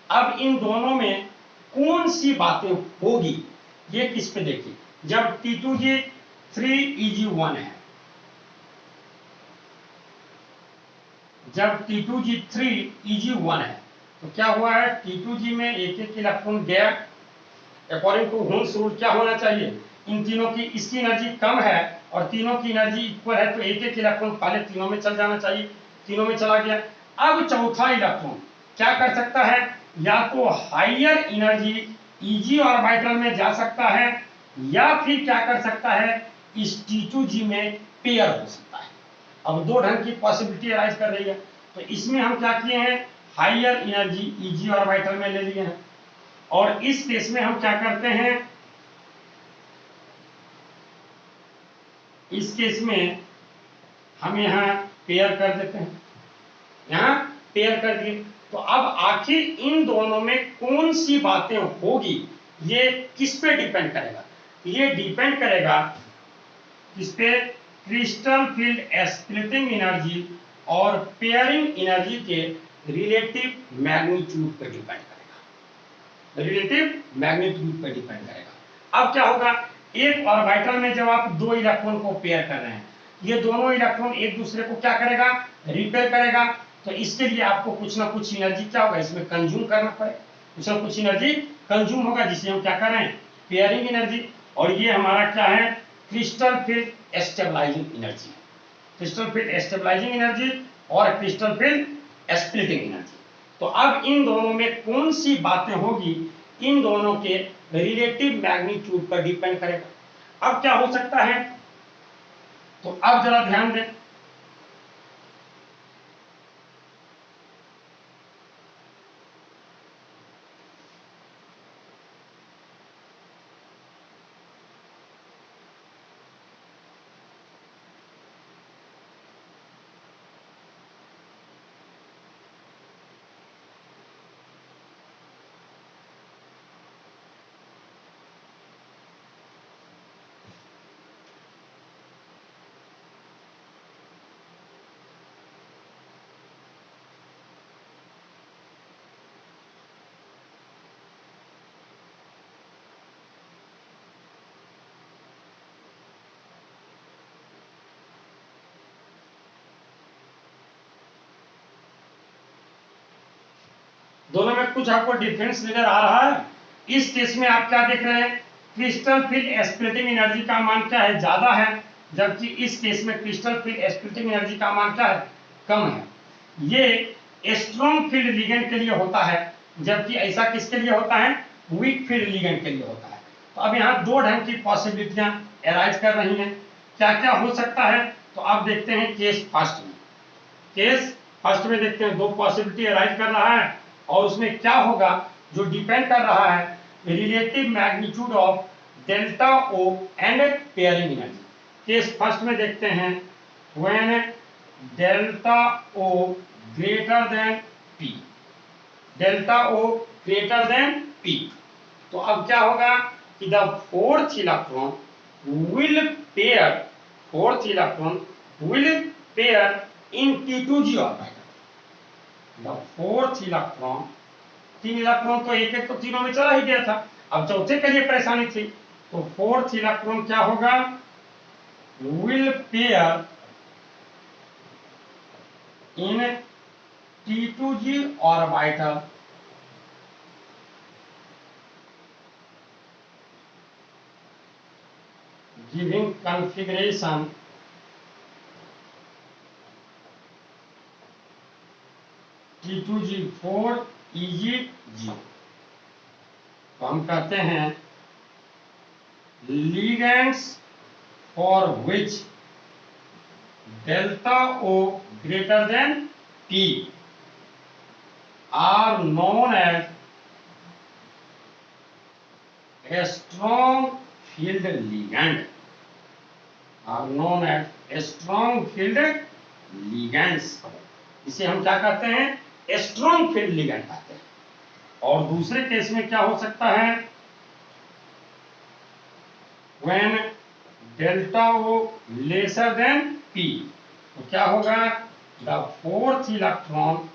अब इन दोनों में कौन सी बातें होगी, ये किस पे देखिए। जब T2G3 EG1 है, जब T2G3 EG1 है तो क्या हुआ है, T2G में एक एक इलेक्ट्रॉन गया। अकॉर्डिंग टू हुन्स रूल क्या होना चाहिए, इन तीनों की, इसकी एनर्जी कम है और तीनों की एनर्जी इक्वल है, तो एक एक इलेक्ट्रॉन पहले तीनों में चल जाना चाहिए, तीनों में चला गया। अब चौथा इलेक्ट्रॉन क्या कर सकता है, या तो हाइयर एनर्जी Eg ऑर्बिटल में जा सकता है, या फिर क्या कर सकता है, इस T2G में पेयर हो सकता है। अब दो ढंग की पॉसिबिलिटी अराइज कर रही है, तो इसमें हम क्या किए हैं, हाइयर एनर्जी Eg ऑर्बिटल में ले लिए हैं, और इस केस में हम क्या करते हैं, इस केस में हम यहाँ पेयर कर देते हैं, यहाँ पेयर कर दिए। तो अब आखिर इन दोनों में कौन सी बातें होगी, ये किस पे डिपेंड करेगा, ये डिपेंड करेगा किस पे, क्रिस्टल फील्ड स्प्लिटिंग एनर्जी और पेयरिंग एनर्जी के रिलेटिव मैग्नीट्यूड पे डिपेंड करेगा, रिलेटिव मैग्नीट्यूड पे डिपेंड करेगा। अब क्या होगा, एक ऑर्बिटल में जब आप दो इलेक्ट्रॉन को पेयर कर रहे हैं, ये दोनों इलेक्ट्रॉन एक दूसरे को क्या करेगा, रिपेल करेगा, तो इसके लिए आपको कुछ ना कुछ एनर्जी क्या होगा, इसमें कंज्यूम करना पड़ेगा, कुछ ना कुछ एनर्जी कंज्यूम होगा, जिसे हम क्या कर रहे हैं, पेयरिंग एनर्जी। और ये हमारा क्या है, crystal field stabilising energy. Crystal field stabilising energy और क्रिस्टल फील्ड स्प्लिटिंग एनर्जी। तो अब इन दोनों में कौन सी बातें होगी, इन दोनों के रिलेटिव मैग्नीट्यूड पर डिपेंड करेगा। अब क्या हो सकता है, तो अब जरा ध्यान दें, दोनों में कुछ आपको डिफरेंस नजर आ रहा है। इस केस में आप क्या देख रहे हैं, क्रिस्टल फील्ड स्प्लिटिंग एनर्जी का मान क्या है, ज्यादा है, जबकि इस केस में क्रिस्टल फील्ड स्प्लिटिंग एनर्जी का मान क्या है, कम है। ये स्ट्रॉन्ग फील्ड लिगेंड के लिए होता है, जबकि ऐसा किसके लिए होता है, वीक फील्ड लिगेंड के लिए होता है। तो अब यहाँ दो ढंग की पॉसिबिलिटियां अराइज कर रही हैं, क्या क्या हो सकता है। तो आप देखते हैं केस फर्स्ट में, केस फर्स्ट में देखते हैं दो पॉसिबिलिटी अराइज कर रहा है, और उसमें क्या होगा, जो डिपेंड कर रहा है relative magnitude of delta O and pairing energy. Case first में देखते हैं when delta O greater than P, delta O greater than P. तो अब क्या होगा कि the fourth electron will pair, fourth electron will pair in T2g orbital. The fourth electron, तीन इलेक्ट्रॉन तो एक एक तो तीनों में चला ही गया था, अब चौथे के लिए परेशानी थी। तो फोर्थ इलेक्ट्रॉन क्या होगा, will pair in T2g orbital giving configuration T2g4 EgG। तो हम कहते हैं ligands for which delta O greater than P are known as a strong field ligand, are known as a strong field ligands। इसे हम क्या कहते हैं, स्ट्रॉन्ग फील्ड लिगेंड कहते हैं। और दूसरे केस में क्या हो सकता है, when delta O lesser than P. तो क्या होगा, the fourth electron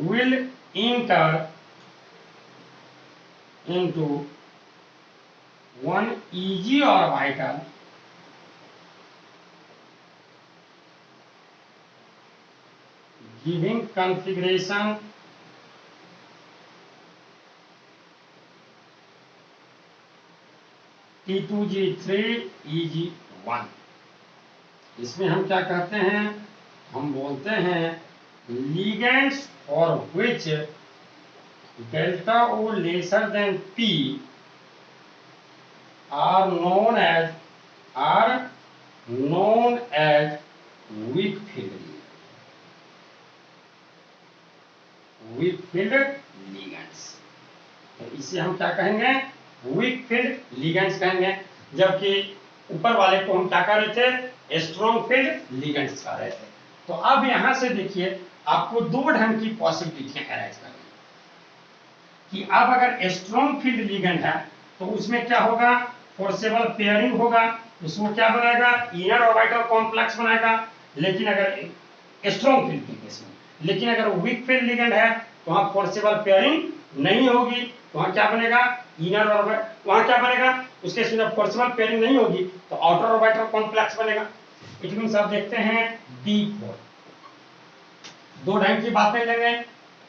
will enter into one Eg orbital giving configuration T2g3 Eg1। इसमें हम क्या कहते हैं, हम बोलते हैं ligands for which delta O lesser than P are known as weak field ligands। तो इसे हम क्या कहेंगे, वीक फील्ड लिगेंड्स कहेंगे, जबकि ऊपर वाले को हम क्या कह रहे थे, स्ट्रॉन्ग फील्ड लिगेंड्स कह रहे थे। तो अब यहां से देखिए आपको दो ढंग की पॉसिबिलिटियां अराइज कर रही कि अब अगर स्ट्रॉन्ग फील्ड लिगेंड है तो उसमें क्या होगा, फोर्सेबल पेयरिंग होगा, उसमें क्या बनाएगा, इनर ऑर्बिटल कॉम्प्लेक्स बनाएगा। लेकिन अगर स्ट्रॉन्ग फील्ड के केस में, लेकिन अगर वीक फील्ड लिगेंड है तो वहां फोर्सेबल पेयरिंग नहीं होगी, वहां क्या बनेगा, इनर ऑर्बिटल, वहां क्या बनेगा, उसके साथ फोर्सेबल पेयरिंग नहीं होगी तो आउटर ऑर्बिटल कॉम्प्लेक्स बनेगा। इट मींस आप देखते हैं D4। दो ढंग की बातें लेंगे,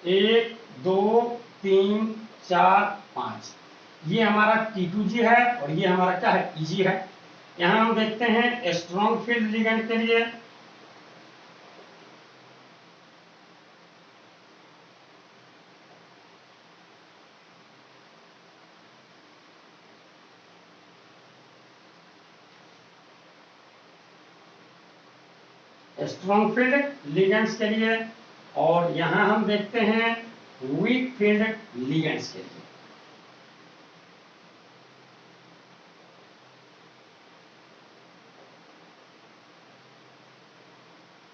1 2 3 4 5। ये हमारा T2G है और ये हमारा क्या है, EG है। यहाँ हम देखते हैं स्ट्रॉन्ग फील्ड लिगेंड के लिए स्ट्रॉन्ग फील्ड लिगेंड्स के लिए, और यहां हम देखते हैं वीक फील्ड लिगेंड्स के लिए।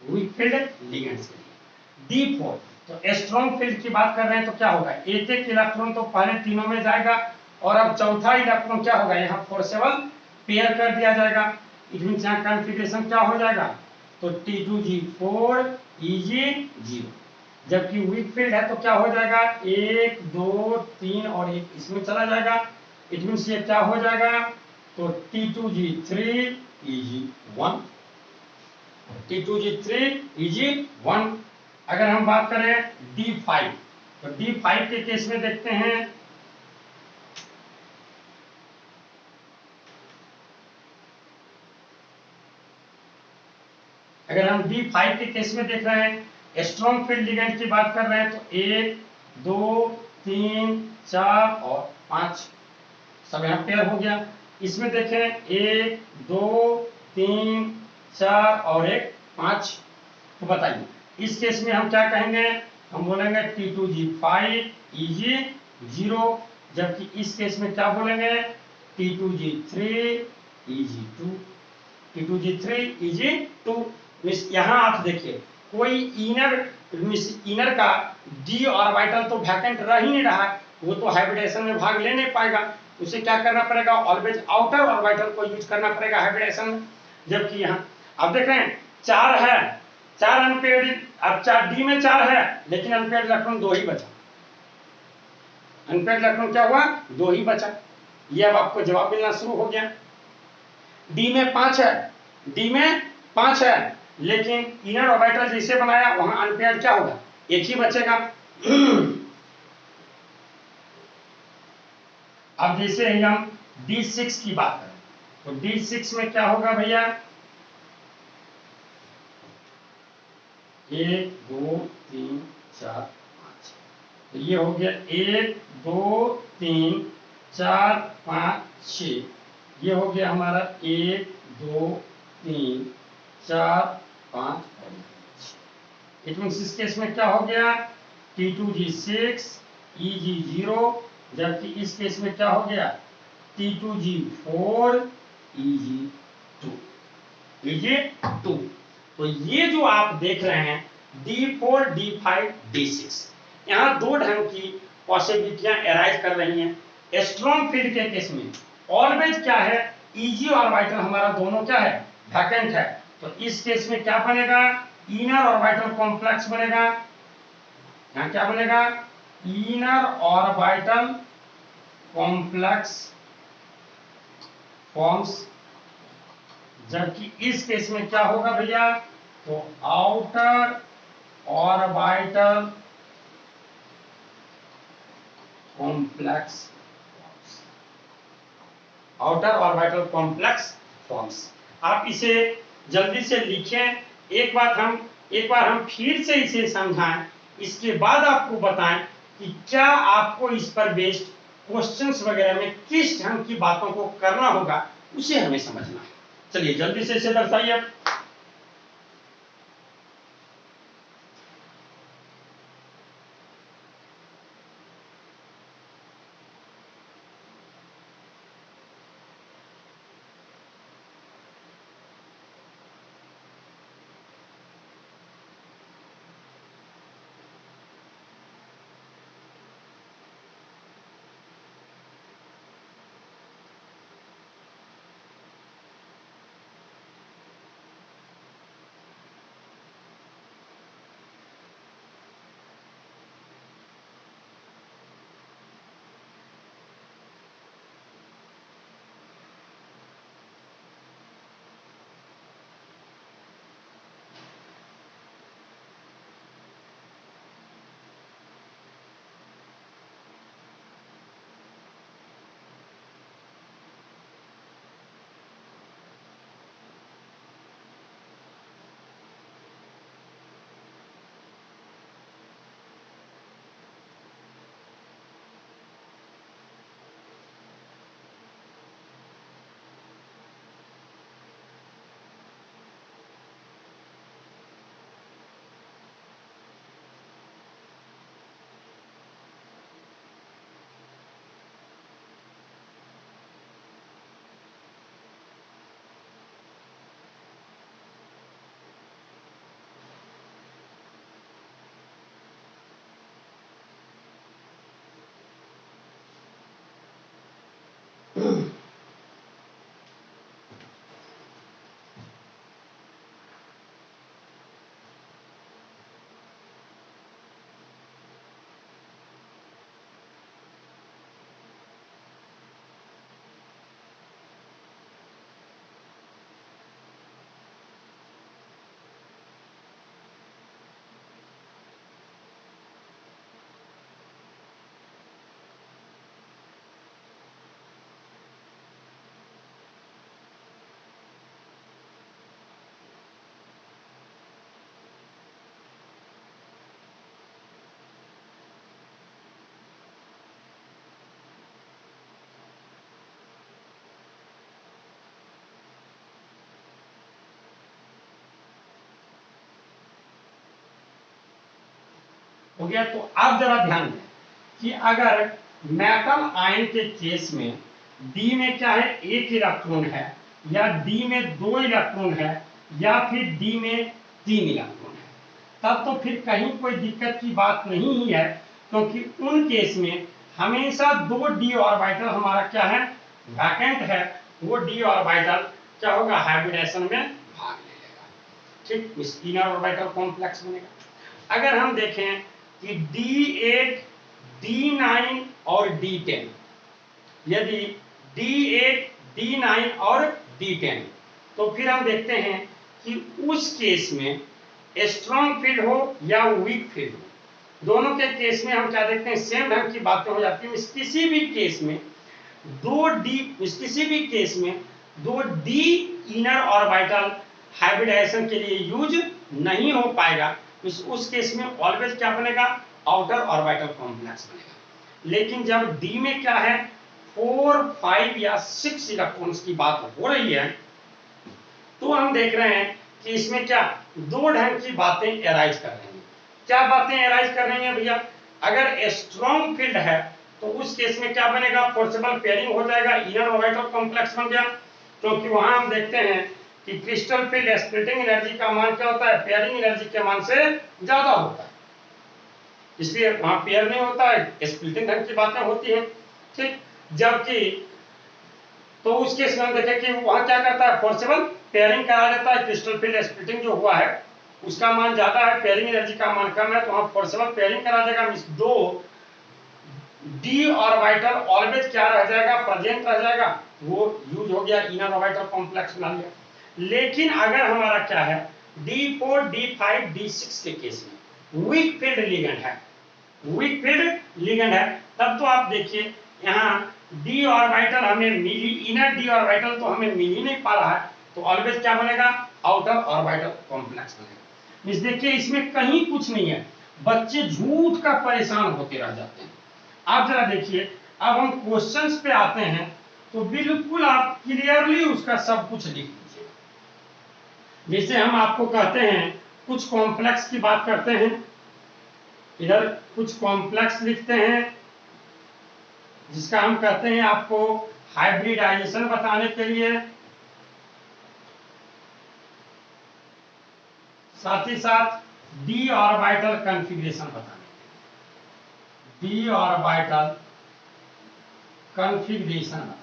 वीक फील्ड लिगेंड्स के लिए D4। तो स्ट्रॉन्ग फील्ड की बात कर रहे हैं तो क्या होगा, एक एक इलेक्ट्रॉन तो पहले तीनों में जाएगा और अब चौथा इलेक्ट्रॉन क्या होगा, यहाँ फोर्सेबल पेयर कर दिया जाएगा। इट मीन यहाँ कॉन्फ़िगरेशन क्या हो जाएगा, तो T2G4 EG0। जबकि वीक फील्ड है तो क्या हो जाएगा, 1 2 3 और 1 इसमें चला जाएगा। इट मीन्स ये क्या हो जाएगा, तो T2G3 EG1, T2G3 EG1। अगर हम बात करें D5, तो D5 के केस में देखते हैं अगर हम D5 के केस में देख रहे हैं, स्ट्रॉन्ग फील्ड लिगेंड की बात कर रहे हैं तो 1 2 3 4 और 5 सब यहाँ पेयर हो गया। इसमें देखें 1 2 3 4 और 1 5। तो बताइए इस केस में हम क्या कहेंगे, हम बोलेंगे T2G5 EG0, जबकि इस केस में क्या बोलेंगे, T2G3 EG2, T2G3 EG2। यहाँ आप देखिए कोई इनर का डी ऑर्बिटल तो वैकेंट रह ही नहीं रहा है, वो तो हाइब्रिडेशन में भाग ले नहीं पाएगा, उसे क्या करना पड़ेगा, ऑलवेज आउटर ऑर्बिटल को यूज करना पड़ेगा हाइब्रिडेशन में। जबकि यहाँ आप देख रहे हैं 4 है, 4 अनपेयर्ड, अब 4 डी में 4 है लेकिन अनपेयर्ड इलेक्ट्रॉन 2 ही बचा। अनपेयर्ड इलेक्ट्रॉन क्या हुआ, 2 ही बचा। ये अब आपको जवाब मिलना शुरू हो गया। डी में 5 है, डी में 5 है लेकिन इनर ऑर्बिटल जैसे बनाया वहां अनपेयर्ड क्या होगा, 1 ही बचेगा। अब जैसे ही हम D6 की बात करें तो D6 में क्या होगा भैया, 1 2 3 4 5। तो ये हो गया 1 2 3 4 5 6। ये हो गया हमारा 1 2 3 4 5 और 6। इट मीन्स इस केस में क्या हो गया, T2G6 EG0, जबकि इस केस में क्या हो गया, T2G4 EG2, EG2। तो ये जो आप देख रहे हैं D4 D5 D6, यहाँ 2 ढंग की पॉसिबिलिटियां एराइज कर रही हैं। स्ट्रॉन्ग फील्ड के केस में ऑलवेज क्या है, EG ऑर्बिटल हमारा दोनों क्या है, वैकेंट है। तो इस केस में क्या बनेगा, इनर ऑर्बिटल कॉम्प्लेक्स बनेगा। यहाँ क्या बनेगा, इनर ऑर्बिटल कॉम्प्लेक्स फॉर्म्स। जबकि इस केस में क्या होगा भैया, तो outer orbital complex, outer orbital complex forms. आप इसे जल्दी से लिखें, एक बार हम फिर से इसे समझाएं, इसके बाद आपको बताएं कि क्या आपको इस पर बेस्ड क्वेश्चंस वगैरह में किस ढंग की बातों को करना होगा, उसे हमें समझना है। चलिए जल्दी से इसे दर्शाइए। हो गया। तो आप जरा ध्यान दें कि अगर मेटल आयन के केस में डी में क्या है, एक इलेक्ट्रॉन है, या डी में 2 इलेक्ट्रॉन है, या फिर डी में 3 इलेक्ट्रॉन है, तब तो फिर कहीं कोई दिक्कत की बात नहीं ही है, क्योंकि उन केस में हमेशा 2 डी ऑर्बिटल हमारा क्या है, वैकेंट है। वो डी ऑर्बिटल क्या होगा, हाइब्रिडेशन में भाग ले लेगा। ठीक, इनर ऑर्बिटल कॉम्प्लेक्स बनेगा। अगर हम देखें कि D8, D9 और D10, यदि D8, D9 और D10, तो फिर हम देखते हैं कि उस केस में स्ट्रॉन्ग फील्ड हो या वीक फील्ड हो, दोनों के केस में हम क्या देखते हैं, सेम ढंग की बातें हो जाती हैं। किसी भी केस में 2 डी इनर ऑर्बिटल हाइब्रिडाइजेशन के लिए यूज नहीं हो पाएगा। उस केस में ऑलवेज क्या बनेगा, आउटर ऑर्बिटल कॉम्प्लेक्स बनेगा। लेकिन जब डी में क्या है, 4, 5 या 6 इलेक्ट्रॉन्स की बात हो रही है, तो हम देख रहे हैं कि इसमें क्या 2 ढंग की बातें एराइज कर रही हैं। क्या बातें एराइज कर रही हैं भैया, अगर स्ट्रॉन्ग फील्ड है तो उस केस में क्या बनेगा, फोर्सेबल पेयरिंग हो जाएगा, इनर ऑर्बिटल कॉम्प्लेक्स बन गया। क्योंकि वहां हम देखते हैं कि क्रिस्टल फील्ड स्प्लिटिंग एनर्जी का मान क्या होता है, पेयरिंग एनर्जी के मान से ज्यादा होता है, इसलिए वहां पेयर नहीं होता है, स्प्लिटिंग ढंग की बातें होती हैं। ठीक, जबकि तो उस केस में हम देखें कि वहां क्या करता है, फोर्सेबल पेयरिंग करा देता है। क्रिस्टल फील्ड स्प्लिटिंग जो हुआ है उसका मान ज्यादा है, पेयरिंग एनर्जी का मान कम है, तो वहां फोर्सेबल पेयरिंग करा देगा। मींस 2 डी ऑर्बिटल ऑलवेज क्या रह जाएगा, प्रेजेंट रह जाएगा, वो यूज हो गया, इनर ऑर्बिटल कॉम्प्लेक्स बना लिया। लेकिन अगर हमारा क्या है, D4, D5, D6 के केस में वीक फील्ड लिगेंड है, वीक फील्ड लिगेंड है, तब तो आप देखिए यहाँ डी ऑर्बिटल हमें मिली, इनर डी ऑर्बिटल तो हमें मिल ही नहीं पा रहा है, तो ऑलवेज क्या बनेगा, आउटर ऑर्बिटल कॉम्प्लेक्स बनेगा। इस देखिए इसमें कहीं कुछ नहीं है, बच्चे झूठ का परेशान होते रह जाते हैं। आप जरा देखिए, अब हम क्वेश्चंस पे आते हैं, तो बिल्कुल आप क्लियरली उसका सब कुछ लिख लीजिए। जैसे हम आपको कहते हैं कुछ कॉम्प्लेक्स की बात करते हैं, इधर कुछ कॉम्प्लेक्स लिखते हैं जिसका हम कहते हैं आपको हाइब्रिडाइजेशन बताने के लिए, साथ ही साथ डी ऑर्बिटल कॉन्फ़िगरेशन बताने के लिए, डी ऑर्बिटल कॉन्फ़िगरेशन बताने।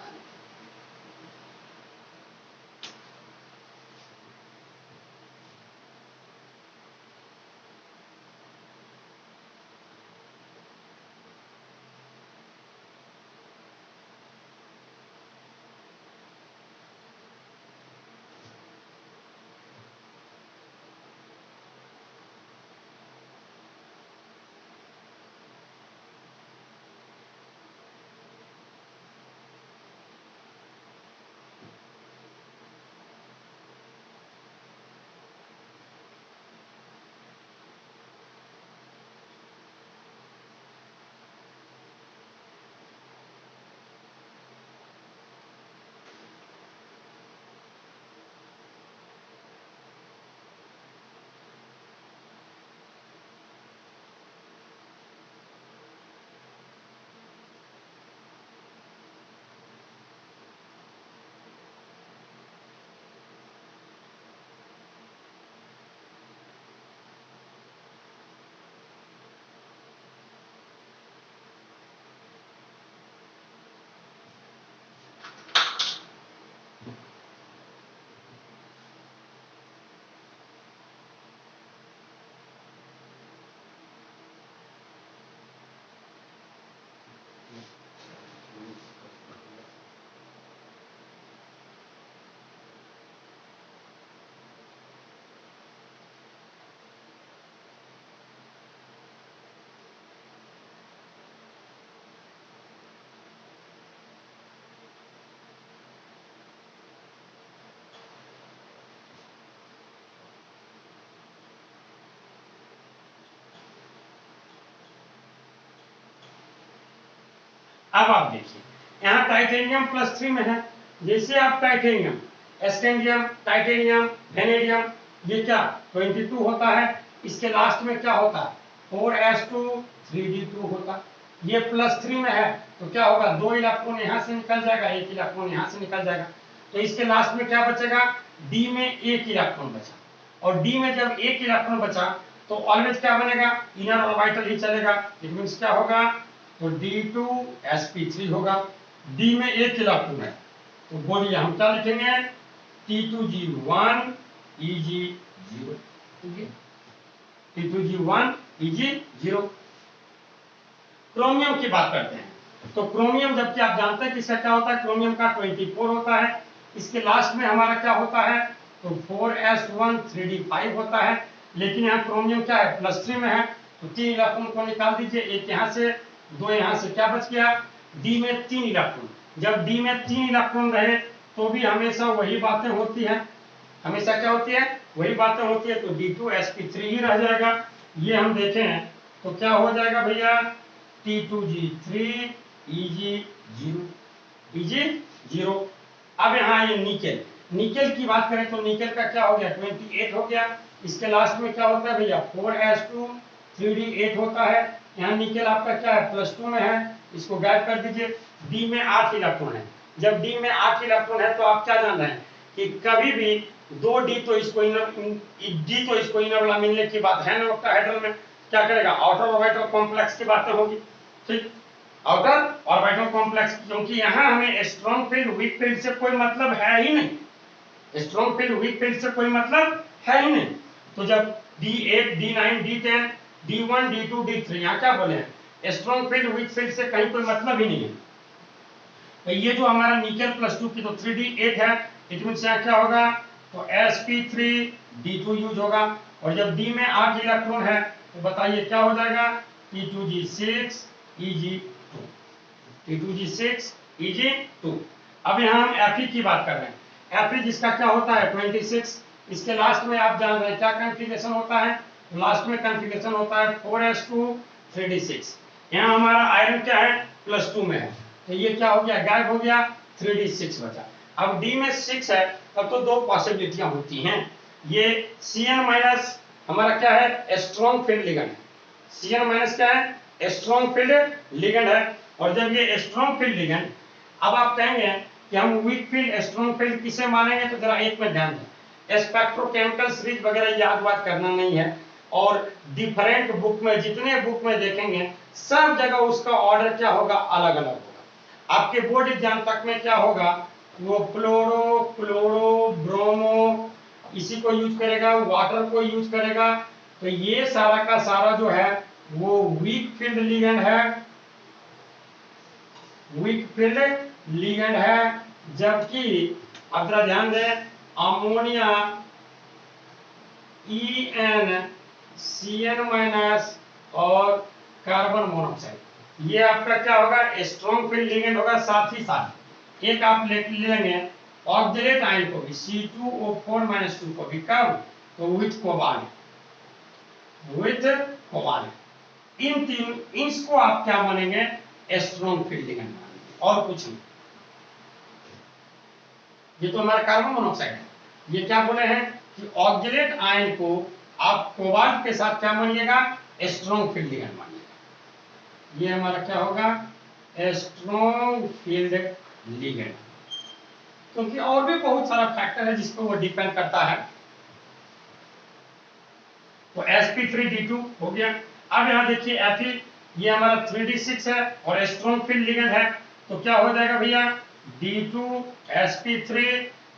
अब आप देखिए यहाँ टाइटेनियम +3 में है, जैसे आप टाइटेनियम, स्कैंडियम, टाइटेनियम, वेनेडियम, ये क्या 22 होता है, इसके लास्ट में क्या होता है 4s2 3d2 होता। ये +3 में है तो क्या होगा, 2 इलेक्ट्रॉन यहाँ से निकल जाएगा, 1 इलेक्ट्रॉन यहाँ से निकल जाएगा। तो इसके लास्ट में क्या बचेगा, डी में 1 इलेक्ट्रॉन बचा, और डी में जब 1 इलेक्ट्रॉन बचा तो ऑलवेज क्या बनेगा, इनर ऑर्बिटल ही चलेगा। इट मींस क्या होगा, तो D2sp3 होगा। डी में 1 इलेक्ट्रॉन है तो बोलिए हम क्या लिखेंगे, T2g1 Eg0, T2g1 Eg0। Chromium की बात करते हैं, तो क्रोमियम जबकि आप जानते हैं कि इसका क्या होता है, क्रोमियम का 24 होता है। इसके लास्ट में हमारा क्या होता है, तो 4s1 3d5 होता है। लेकिन यहाँ क्रोमियम क्या है, +3 में है, तो 3 इलेक्ट्रॉन को निकाल दीजिए, 1 यहाँ से 2 यहाँ से, क्या बच गया, डी में 3 इलेक्ट्रॉन। जब डी में 3 इलेक्ट्रॉन रहे तो भी हमेशा वही बातें होती हैं, हमेशा क्या होती है, वही बातें होती है। तो D2sp3 ही रह जाएगा। ये हम देखें तो क्या हो जाएगा भैया, T2g3 Eg0, Eg0। अब यहाँ ये निकेल, निकेल की बात करें तो निकेल का क्या हो गया, 28 हो गया। इसके लास्ट में क्या होता है भैया, 4s2 3d8 होता है। यहाँ निकेल आपका क्या है, +2 में है, इसको गायब कर दीजिए। डी में 8 इलेक्ट्रॉन है। जब डी में 8 इलेक्ट्रॉन है तो आप क्या जान रहे हैं कि कभी भी 2 डी तो इसको इनर वाला मिलने की बात है ना, ऑक्टाहेड्रल में क्या करेगा, आउटर ऑर्बिटल कॉम्प्लेक्स की बातें होगी। ठीक, आउटर ऑर्बिटल कॉम्प्लेक्स, क्योंकि यहाँ हमें स्ट्रॉन्ग फील्ड वीक फील्ड से कोई मतलब है ही नहीं, स्ट्रॉन्ग फील्ड वीक फील्ड से कोई मतलब है ही नहीं। तो जब D8 D9 D10 D1 D2 D3 यहाँ क्या बोले हैं, स्ट्रॉन्ग फील्ड वीक फील्ड से कहीं कोई मतलब ही नहीं है। तो ये जो हमारा निकेल +2 की तो 3d8 है, इट मींस यहाँ क्या होगा, तो sp3 d2 यूज होगा। और जब d में 8 इलेक्ट्रॉन है तो बताइए क्या हो जाएगा, T2g6 Eg2, T2g6 Eg2। अब यहाँ हम Fe की बात कर रहे हैं। Fe जिसका क्या होता है 26, इसके लास्ट में आप जान रहे हैं क्या कॉन्फ़िगरेशन होता है, लास्ट में कॉन्फ़िगरेशन होता है 4s2 3d6। यहाँ हमारा आयरन क्या है, +2 में है, तो ये क्या हो गया, गायब हो गया, 3d6 बचा। अब डी में 6 है, तब तो 2 पॉसिबिलिटियां होती हैं। ये Cn- हमारा क्या है, स्ट्रॉन्ग फील्ड लिगेंड है। Cn- क्या है, स्ट्रॉन्ग फील्ड लिगेंड है। और जब ये स्ट्रॉन्ग फील्ड लिगेंड, अब आप कहेंगे कि हम वीक फील्ड स्ट्रॉन्ग फील्ड किसे मानेंगे, तो जरा एक में ध्यान दें, स्पेक्ट्रोकेमिकल सीरीज वगैरह याद वाद करना नहीं है। और डिफरेंट बुक में, जितने बुक में देखेंगे सब जगह उसका ऑर्डर क्या होगा, अलग अलग होगा। आपके बोर्ड एग्जाम तक में क्या होगा, वो फ्लोरो क्लोरो ब्रोमो इसी को यूज करेगा, वाटर को यूज करेगा। तो ये सारा का सारा जो है वो वीक फील्ड लिगेंड है, वीक फील्ड लिगेंड है। जबकि अब जरा ध्यान दें, अमोनिया EnCN- और कार्बन मोनोऑक्साइड, ये आपका क्या होगा, स्ट्रॉन्ग फील्ड लिगेंड होगा। साथ ही साथ एक आप लेंगे ऑक्जेलेट आयन को भी, C2O4 - 2 को भी, कब, तो विथ कोबाल्ट, विथ कोबाल्ट। इन तीन, इसको आप क्या मानेंगे, स्ट्रॉन्ग फील्ड लिगेंड मानेंगे, और कुछ नहीं। ये तो हमारा कार्बन मोनोऑक्साइड है। ये क्या बोले हैं कि ऑक्जेलेट आयन को आप कोबाल्ट के साथ क्या मानिएगा, स्ट्रॉन्ग फील्ड लिगेंड मानिएगा। ये हमारा क्या होगा, स्ट्रॉन्ग फील्ड लिगेंड। क्योंकि और भी बहुत सारा फैक्टर है जिसको वो डिपेंड करता है। तो sp3d2 हो गया। अब यहाँ देखिए Fe, ये हमारा 3d6 है और स्ट्रॉन्ग फील्ड लिगेंड है, तो क्या हो जाएगा भैया, D2sp3,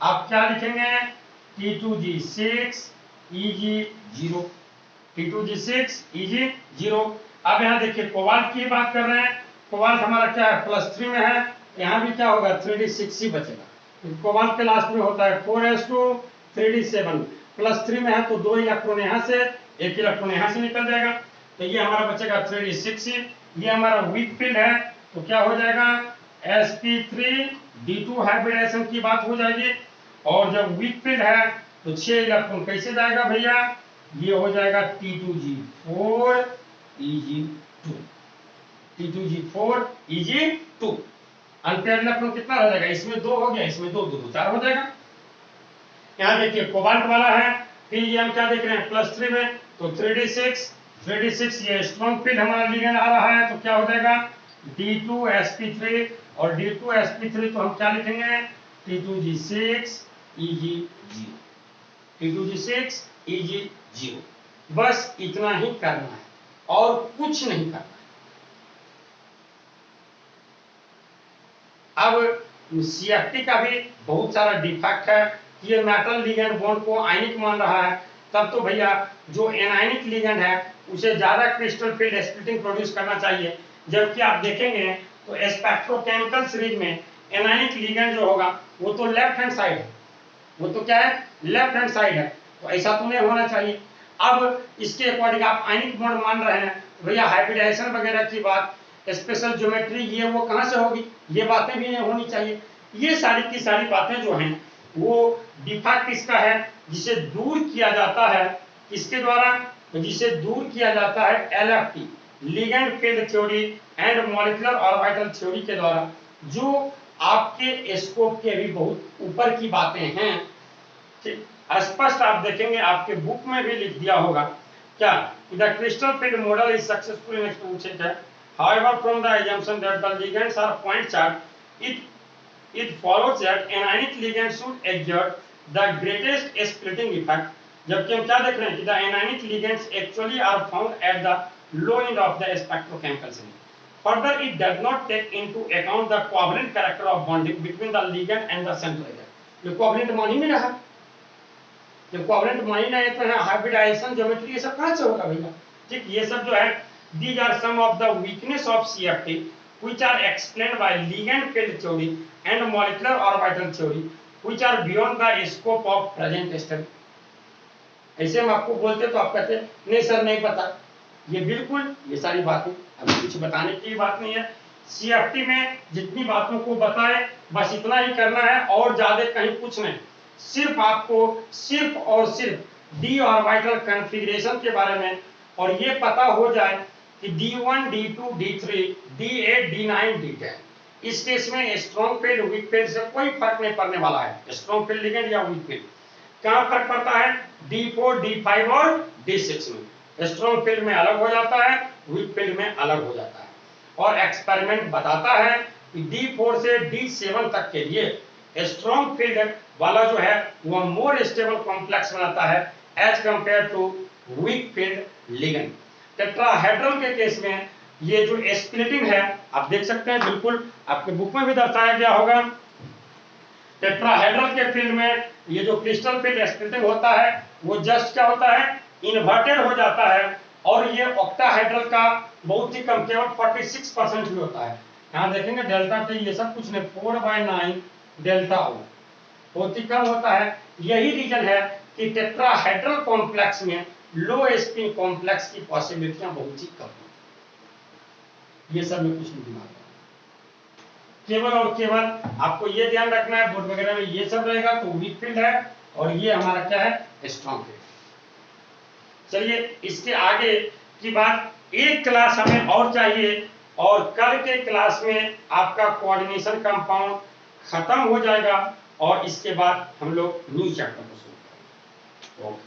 आप क्या लिखेंगे, T2g6 Eg0, T2g6 Eg0। अब यहाँ देखिए कोबाल्ट की बात कर रहे हैं, कोबाल्ट हमारा क्या है, +3 में है, यहाँ भी क्या होगा, 3d6 ही बचेगा। कोबाल्ट के लास्ट में होता है 4s2 3d7, +3 में है तो 2 इलेक्ट्रॉन यहाँ से, 1 इलेक्ट्रॉन यहाँ से निकल जाएगा, तो ये हमारा बचेगा 3d6। ये हमारा वीक फील्ड है, तो क्या हो जाएगा, sp3d2 हाइब्रिडेशन की बात हो जाएगी। और जब वीक फील्ड है तो 6 इलेक्ट्रॉन कैसे जाएगा भैया, ये हो जाएगा T2g4 Eg2, T2g4 Eg2। Unpaired electron कितना रह जाएगा, इसमें 2 हो गया, इसमें 2 2 4 हो जाएगा। यहाँ देखिए कोबाल्ट वाला है, फिर ये हम क्या देख रहे हैं, +3 में, तो 3d6 3d6 ये स्ट्रॉन्ग फील्ड हमारा लिगेंड आ रहा है, तो क्या हो जाएगा D2sp3, और D2sp3 तो हम क्या लिखेंगे T2G6 Eg0, T2G6 Eg0। बस इतना ही करना है और कुछ नहीं करना है। अब CFT का भी बहुत सारा डिफेक्ट है कि ये मेटल लिगेंड बॉन्ड को आयनिक मान रहा है, तब तो भैया जो एनायनिक लिगेंड है उसे ज्यादा क्रिस्टल फील्ड स्प्लिटिंग प्रोड्यूस करना चाहिए, जबकि आप देखेंगे तो स्पेक्ट्रोकेमिकल सीरीज में एनायनिक लिगेंड जो होगा वो तो लेफ्ट हैंड साइड है, वो तो क्या है लेफ्ट हैंड साइड है, तो ऐसा तो नहीं होना चाहिए। अब इसके अकॉर्डिंग आप आयनिक बॉन्ड मान रहे हैं, भैया हाइब्रिडाइजेशन वगैरह की बात, स्पेशल ज्योमेट्री ये वो कहां से होगी, ये बातें भी नहीं होनी चाहिए। ये सारी की सारी बातें जो हैं वो डिफेक्ट इसका है, जिसे दूर किया जाता है किसके द्वारा, जिसे दूर किया जाता है LFT ligand field theory and molecular orbital theory के द्वारा, जो आपके स्कोप के भी बहुत ऊपर की बातें हैं। स्पष्ट आप देखेंगे आपके बुक में भी लिख दिया होगा क्या, the crystal field model is successful in experiment. However, from the assumption that the ligands are point charged, it follows that anionic ligands should exert the greatest splitting effect. जबकि हम क्या देख रहे हैं कि the anionic ligands actually are found at the low end of the spectrochemical chain. Further, it does not take into account the covalent character of bonding between the ligand and the central agent. ये covalent मान ही नहीं रहा, ये covalent मान ही नहीं, तो हाइब्रिडाइजेशन ज्योमेट्री ये सब कहाँ से होगा भैया। ठीक, ये सब जो है these are some of the weakness of CFT which are explained by ligand field theory and molecular orbital theory which are beyond the scope of present study। ऐसे हम आपको बोलते तो आप कहते नहीं सर नहीं पता, ये बिल्कुल ये सारी बातें अभी कुछ बताने की बात नहीं है। CFT में जितनी बातों को बताए बस इतना ही करना है और ज्यादा कहीं कुछ नहीं, सिर्फ आपको सिर्फ और सिर्फ d ऑर्बिटल कॉन्फ़िगरेशन के बारे में और ये पता हो जाए कि D1, D2, D3, D8, D9, D10, इस केस में स्ट्रॉन्ग फील्ड वीक फील्ड से कोई फर्क नहीं पड़ने वाला है। स्ट्रॉन्ग फील्ड लिगेंड या वीक फील्ड, कहां फर्क पड़ता है D4, D5 और D6 में। स्ट्रॉन्ग फील्ड में अलग हो जाता है, वीक फील्ड में अलग हो जाता है। और एक्सपेरिमेंट बताता है कि D4 से D7 तक के लिए स्ट्रॉन्ग फील्ड वाला जो है वह मोर स्टेबल कॉम्प्लेक्स बनाता है as compare to weak field ligand. Tetrahedral के केस में ये जो स्प्लिटिंग है आप देख सकते हैं, बिल्कुल आपके बुक में भी दर्शाया गया होगा। टेट्राहेड्रल के फील्ड में ये जो क्रिस्टल फील्ड स्प्लिटिंग होता है वो जस्ट क्या होता है इन्वर्टेड हो जाता है, और ये ऑक्टाहेड्रल का बहुत ही कम केवल 46% ही होता है। यहाँ देखेंगे डेल्टा टी ये सब कुछ नहीं, 4/9 डेल्टा ओ बहुत ही कम होता है। यही रीजन है कि टेट्राहेड्रल कॉम्प्लेक्स में लो स्पिन कॉम्प्लेक्स की पॉसिबिलिटियां बहुत ही कम है। ये सब में कुछ नहीं दिमाग, केवल और केवल आपको ये ध्यान रखना है बोर्ड वगैरह में ये सब रहेगा तो वीक फील्ड है और ये हमारा क्या है स्ट्रॉन्ग फील्ड। चलिए इसके आगे की बात एक क्लास हमें और चाहिए, और कल के क्लास में आपका कोऑर्डिनेशन कंपाउंड खत्म हो जाएगा और इसके बाद हम लोग न्यू चैप्टर को शुरू करेंगे। ओके।